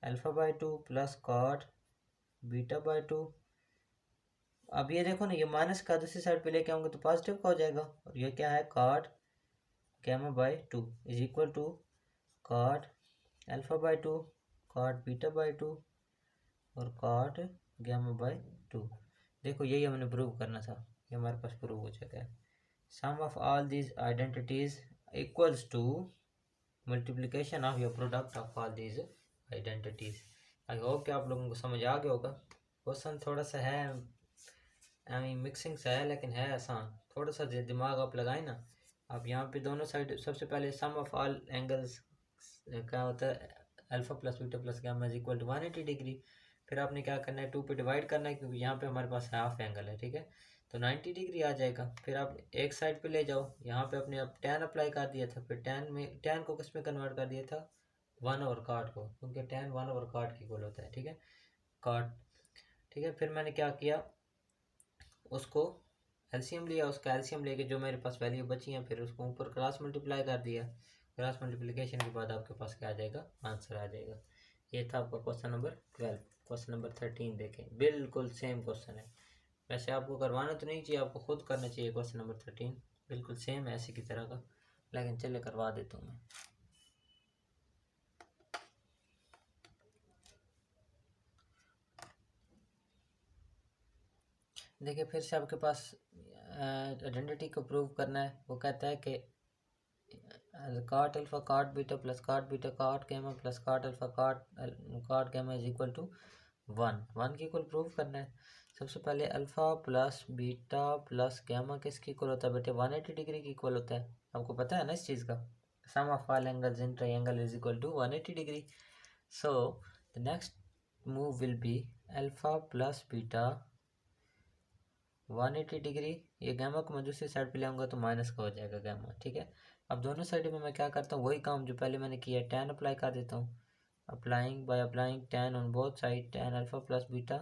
alpha by 2 plus cot beta by 2। अब ये देखो ना, ये माइनस का दूसरी साइड पे लेके आऊंगे तो पॉजिटिव का हो जाएगा, और ये क्या है, cot gamma by 2 is equal to cot alpha by 2 cot beta by 2 और कॉट गैमा बाई 2। देखो यही हमने प्रूव करना था, ये हमारे पास प्रूव हो चुका है। Sum of all these identities equals to multiplication of your product of all these identities. I hope कि आप लोगों को समझ आ गया होगा। क्वेश्चन थोड़ा सा है मिक्सिंग सा है, लेकिन है आसान, थोड़ा सा दिमाग आप लगाए ना। आप यहाँ पे दोनों साइड, सबसे पहले सम ऑफ ऑल एंगल्स क्या होता है, alpha plus beta plus gamma is equal to 180 degree. फिर आपने क्या करना है, 2 पे डिवाइड करना है, क्योंकि यहाँ पे हमारे पास हाफ एंगल है। ठीक है, तो 90 डिग्री आ जाएगा। फिर आप एक साइड पे ले जाओ, यहाँ पे अपने आप tan अप्लाई कर दिया था, फिर tan को किस में कन्वर्ट कर दिया था, 1 ओवर cot को, क्योंकि tan 1 ओवर cot की इक्वल होता है। ठीक है, cot। ठीक है, फिर मैंने क्या किया, उसको एलसीएम लिया, उसका एलसीएम लेके जो मेरे पास वैल्यू बची है, फिर उसको ऊपर क्रॉस मल्टीप्लाई कर दिया। क्रॉस मल्टीप्लिकेशन के बाद आपके पास क्या आ जाएगा, आंसर आ जाएगा। ये था आपका क्वेश्चन नंबर 12। क्वेश्चन नंबर 13 देखें, बिल्कुल सेम क्वेश्चन है। वैसे आपको करवाना तो नहीं चाहिए, आपको खुद करना चाहिए। क्वेश्चन नंबर 13 बिल्कुल सेम है ऐसे की तरह का, लेकिन चले करवा देता हूँ मैं। देखिए, फिर से आपके पास आइडेंटिटी को प्रूव करना है। वो कहता है कि cot alpha cot beta plus cot beta cot gamma plus cot alpha cot gamma is equal to 1 की इक्वल प्रूव करना है। सबसे पहले alpha plus beta plus gamma किसकी इक्वल होता है बेटे, 180 डिग्री की इक्वल होता है। आपको पता है ना इस चीज़ का, sum of all angles in triangle is equal to 180 degree. So the next move will be alpha plus beta 180 degree, ये गैमा को मैं दूसरी साइड पे ले आऊँगा तो माइनस का हो जाएगा गैमा। ठीक है, अब दोनों साइड में मैं क्या करता हूँ, वही काम जो पहले मैंने किया, tan अप्लाई कर देता हूँ। Applying tan on both side, tan alpha plus beta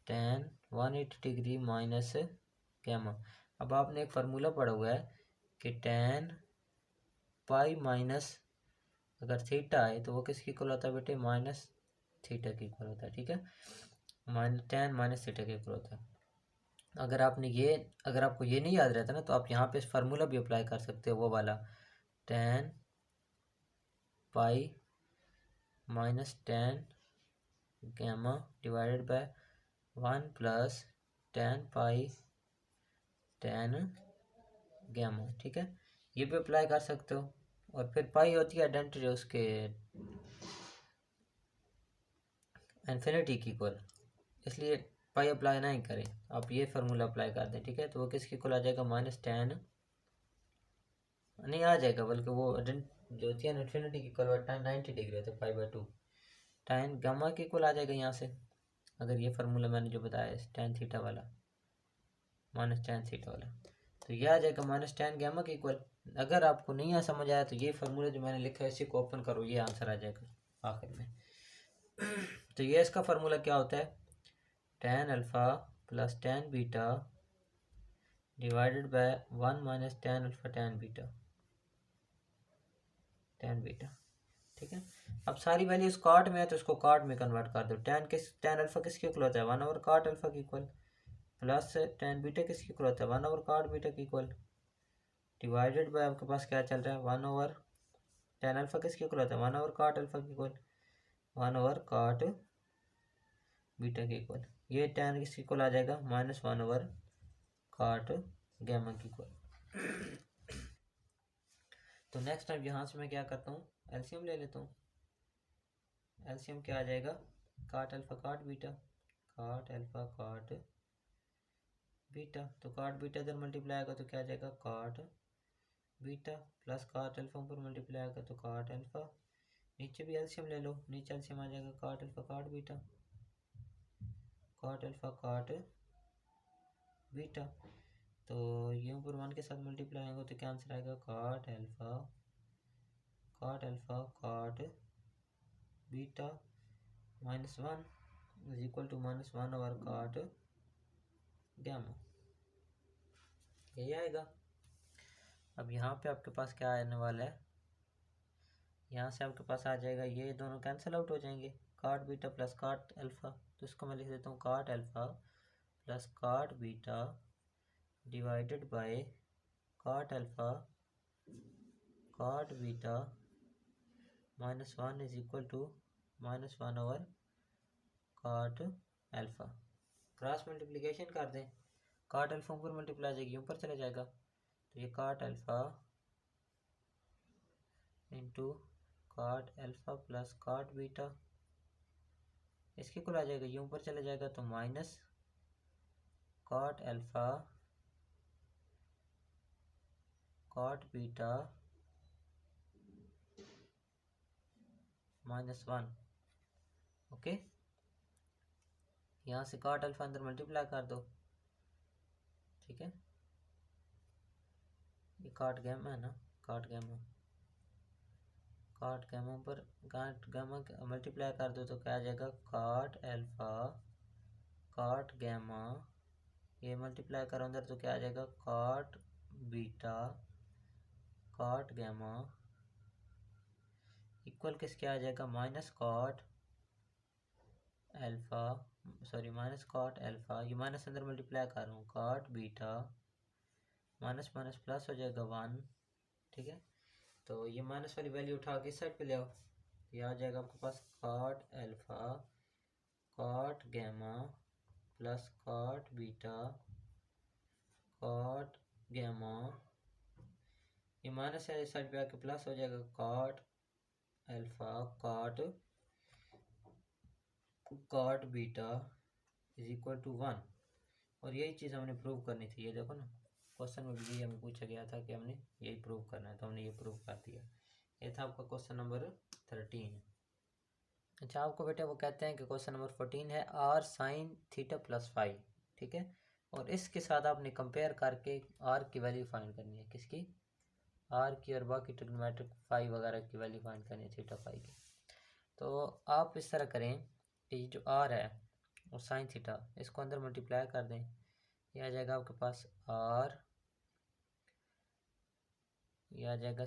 tan 180 degree minus gamma. अब आपने एक फार्मूला पढ़ा हुआ है कि tan पाई माइनस अगर थीटा है तो वो किसकी इक्वल होता है बेटे, माइनस थीटा की इक्वल होता है। ठीक है, tan माइनस थीटा की इक्वल होता है। अगर आपको ये नहीं याद रहता ना, तो आप यहाँ पे इस फार्मूला भी अप्लाई कर सकते हो, वो वाला tan pi minus tan gamma divided by 1 plus tan pi tan gamma. ठीक है, ये भी अप्लाई कर सकते हो। और फिर पाई होती है आइडेंटिटी उसके इन्फिनिटी की इक्वल, इसलिए पाई अप्लाई ना ही करें, आप ये फार्मूला अप्लाई कर दें। ठीक है, तो वो किसकी इक्वल आ जाएगा, माइनस tan नहीं आ जाएगा, बल्कि वो जो होती है इन्फिनिटी की इक्वल 90 डिग्री होता है, पाई बाई 2 tan गामा की इक्वल आ जाएगा यहाँ से। अगर ये फार्मूला मैंने जो बताया tan थीटा वाला माइनस tan थीटा वाला, तो ये आ जाएगा माइनस tan गामा की इक्वल। अगर आपको नहीं समझ आया तो ये फार्मूला जो मैंने लिखा है इसी को ओपन करो, ये आंसर आ जाएगा आखिर में। तो ये इसका फार्मूला क्या होता है, tan alpha plus tan beta divided by 1 minus tan alpha tan beta. ठीक है, अब सारी वैल्यूज कॉट में है तो इसको कॉट में कन्वर्ट कर दो। tan अल्फा किसकी इक्वल होता है, 1 ओवर कॉट अल्फा की इक्वल, प्लस tan बीटा किसकी इक्वल होता है, 1 ओवर कॉट बीटा की इक्वल, डिवाइडेड बाय आपके पास क्या चल रहा है, 1 ओवर tan अल्फा किसकी इक्वल होता है, 1 ओवर कॉट अल्फा की इक्वल, 1/cot बीटा के इक्वल, ये tan किसके इक्वल आ जाएगा -1/cot गैमा के इक्वल। तो नेक्स्ट टाइम यहाँ से मैं क्या करता हूँ, एलसीएम ले लेता हूँ। एलसीएम क्या आ जाएगा, cot alpha cot beta, cot alpha cot beta, तो cot बीटा इधर मल्टीप्लाई आएगा तो क्या आ जाएगा cot beta plus cot alpha ऊपर मल्टीप्लाई आएगा तो cot अल्फा, नीचे भी एलसीएम ले लो, नीचे एलसीएम आ जाएगा cot alpha cot beta, cot alpha cot beta, तो ये ऊपर 1 के साथ मल्टीप्लाई आएगा तो क्या आंसर आएगा cot alpha cot beta -1 is equal to -1/cot gamma, यही आएगा। अब यहाँ पे आपके पास क्या आने वाला है, यहाँ से आपके पास आ जाएगा, ये दोनों कैंसिल आउट हो जाएंगे, cot beta plus cot alpha, तो इसको मैं लिख देता हूँ cot alpha plus cot beta divided by cot alpha cot beta -1 is equal to -1/cot alpha. Cross multiplication कर दें, cot अल्फा ऊपर मल्टीप्लाई जाएगी ऊपर चला जाएगा, तो ये cot alpha into cot alpha plus cot beta, इसके कुल आ जाएगा, ये ऊपर चला जाएगा तो minus cot alpha cot beta -1। Okay, यहाँ से cot अल्फा अंदर मल्टीप्लाई कर दो, ठीक है, ये cot गैमा है ना, cot गैमा पर cot गैमा मल्टीप्लाई कर दो तो क्या आ जाएगा cot अल्फा cot गैमा, ये मल्टीप्लाई करो अंदर तो क्या आ जाएगा cot beta cot gamma equal किसके आ जाएगा -cot alpha, sorry -cot alpha, ये माइनस अंदर मल्टीप्लाई कर रहा हूँ cot beta minus minus plus हो जाएगा 1, ठीक है, तो ये माइनस वाली वैल्यू उठा के इस साइड पे ले आओ, ये आ जाएगा आपके पास cot alpha cot gamma plus cot beta cot gamma, ये माइनस है इस साइड पे आके प्लस हो जाएगा cot alpha cot beta is equal to 1, और यही चीज़ हमने प्रूव करनी थी। ये देखो ना, क्वेश्चन में भी हमें पूछा गया था कि हमने यही प्रूव करना है, तो हमने ये प्रूव कर दिया। ये था आपका क्वेश्चन नंबर 13। अच्छा, आपको बेटा वो कहते हैं कि क्वेश्चन नंबर 14 है r sin theta plus five, ठीक है, और इसके साथ आपने कंपेयर करके r की वैल्यू फाइंड करनी है, किसकी, r की, और बाकी ट्रिग्नोमेट्रिक फाइव वगैरह की वैल्यू फाइंड करनी है थीटा फाइव की। तो आप इस तरह करें कि जो r है और साइन थीटा, इसको अंदर मल्टीप्लाई कर दें, यह आ जाएगा आपके पास r, यह आ जाएगा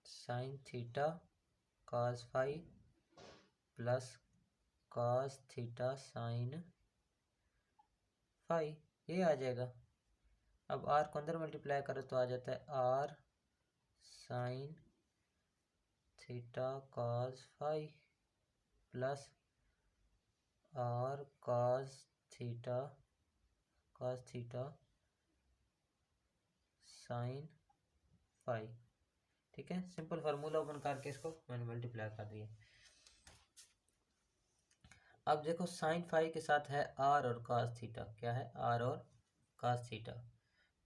sine theta cos five plus cos theta sine five, ये आ जाएगा। अब r को अंदर मल्टीप्लाई करो तो आ जाता है r sine theta cos five plus r cos theta sine five, ठीक है, सिंपल फार्मूला ओपन करके इसको मैंने मल्टीप्लाई कर दिया। अब देखो साइन फाइव के साथ है r और cos थीटा, क्या है r और cos थीटा,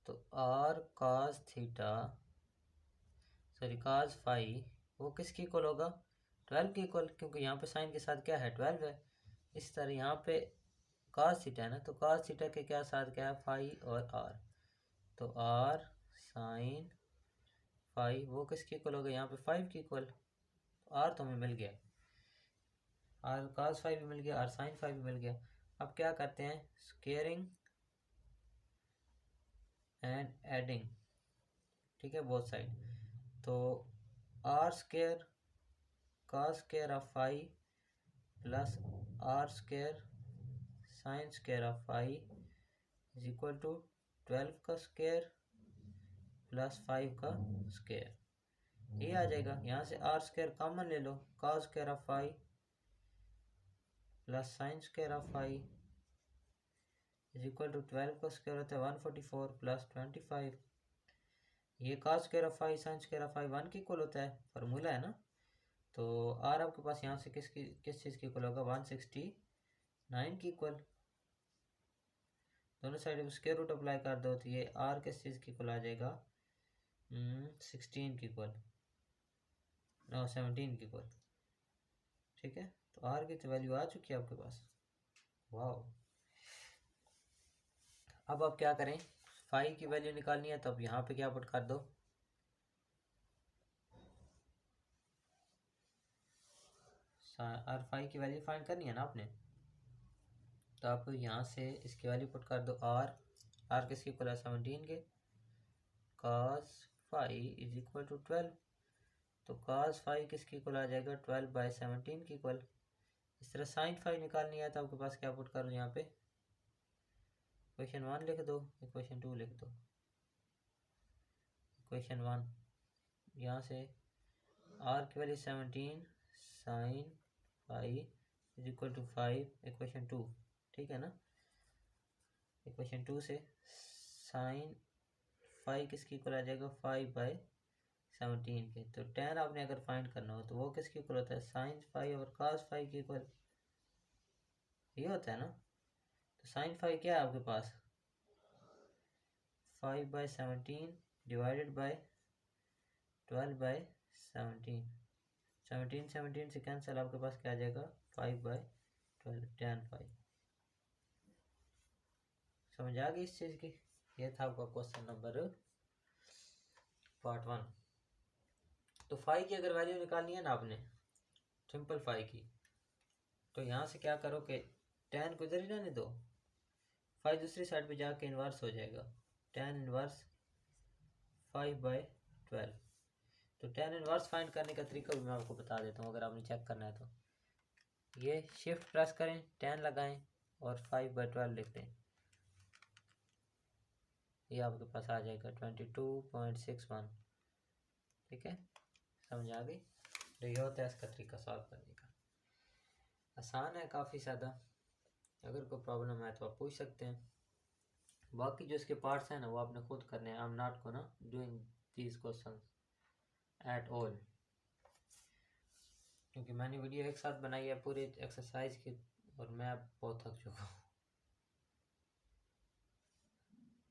तो r cos theta sorry cos five वो किसके इक्वल होगा 12 के इक्वल, क्योंकि यहाँ पे साइन के साथ क्या है 12 है। इस तरह यहाँ पे cos थीटा है ना, तो cos थीटा के क्या साथ क्या है फाइव और r, तो r साइन फाइव वो किसके इक्वल होगा यहाँ पे 5 के इक्वल, r तो हमें मिल गया, r cos फाइव भी मिल गया, r साइन फाइव भी मिल गया। अब क्या करते हैं, स्क्वेयरिंग एंड एडिंग, ठीक है, बोथ साइड, तो r square cos square of five plus r square sine square of five is equal to 12 का स्क्वेयर प्लस 5 का स्क्वेयर, ये आ जाएगा। यहाँ से आर स्क्वायर कॉमन ले लो, cos square of phi plus sine square of phi is equal to 12 का स्क्वायर होता है 144 प्लस 25। ये cos square of phi sine square of phi 1 के इक्वल होता है, फार्मूला है ना। तो आर आपके पास यहाँ से किस चीज़ की इक्वल होगा, 169 की इक्वल। दोनों साइड स्क्वायर रूट अप्लाई कर दो तो ये आर किस चीज़ की इक्वल आ जाएगा, 16 की इक्वल, नो 17 की इक्वल। ठीक है, तो आर की तो वैल्यू आ चुकी है आपके पास। वाह, अब आप क्या करें, फाई की वैल्यू निकालनी है तो अब यहाँ पे क्या पुट कर दो, आर फाई की वैल्यू फाइंड करनी है ना आपने। तो आप यहाँ से इसकी वैल्यू पुट कर दो, आर किसकी इक्वल है 17 के, cos phi is equal to 12। तो cos फाई किसकी इक्वल आ जाएगा, 12/17 की इक्वल। इस तरह साइन फाई निकालनी है तो आपके पास क्या पुट करो, यहाँ पे इक्वेशन 1 लिख दो, इक्वेशन 2 लिख दो। इक्वेशन 1 यहाँ से आर की value 17 sine phi is equal to 5, equation 2, ठीक है ना। इक्वेशन 2 से साइन फाई किसकी इक्वल आ जाएगा, 5/17 के। तो tan आपने अगर फाइंड करना हो तो वो किसकी इक्वल होता है, साइन फाई और cos फाई की इक्वल, ये होता है ना। तो साइन फाई क्या है आपके पास, 5/17 डिवाइडेड बाय 12/17। 17 से कैंसिल, आपके पास क्या आ जाएगा, 5/12 tan फाई। समझ आ गई इस चीज़ की। ये था आपका क्वेश्चन नंबर पार्ट 1। तो फाई की अगर वैल्यू निकालनी है ना आपने, सिंपल फाई की, तो यहाँ से क्या करो कि tan को इधर ही रहने दो, फाई दूसरी साइड पे जाके इन्वर्स हो जाएगा, tan इन्वर्स 5/12। तो tan इन्वर्स फाइंड करने का तरीका भी मैं आपको बता देता हूँ, अगर आपने चेक करना है तो ये शिफ्ट प्रेस करें, tan लगाएं और 5/12 लिख दें, ये आपके पास आ जाएगा 22.61। ठीक है, समझ आ गई। तो ये होता है इसका तरीका सॉल्व करने का, आसान है काफ़ी ज़्यादा। अगर कोई प्रॉब्लम है तो आप पूछ सकते हैं। बाकी जो इसके पार्ट्स हैं ना वो आपने खुद करने हैं। आई am not gonna doing these questions at all, क्योंकि मैंने वीडियो एक साथ बनाई है पूरे एक्सरसाइज की और मैं बहुत थक चुका हूँ।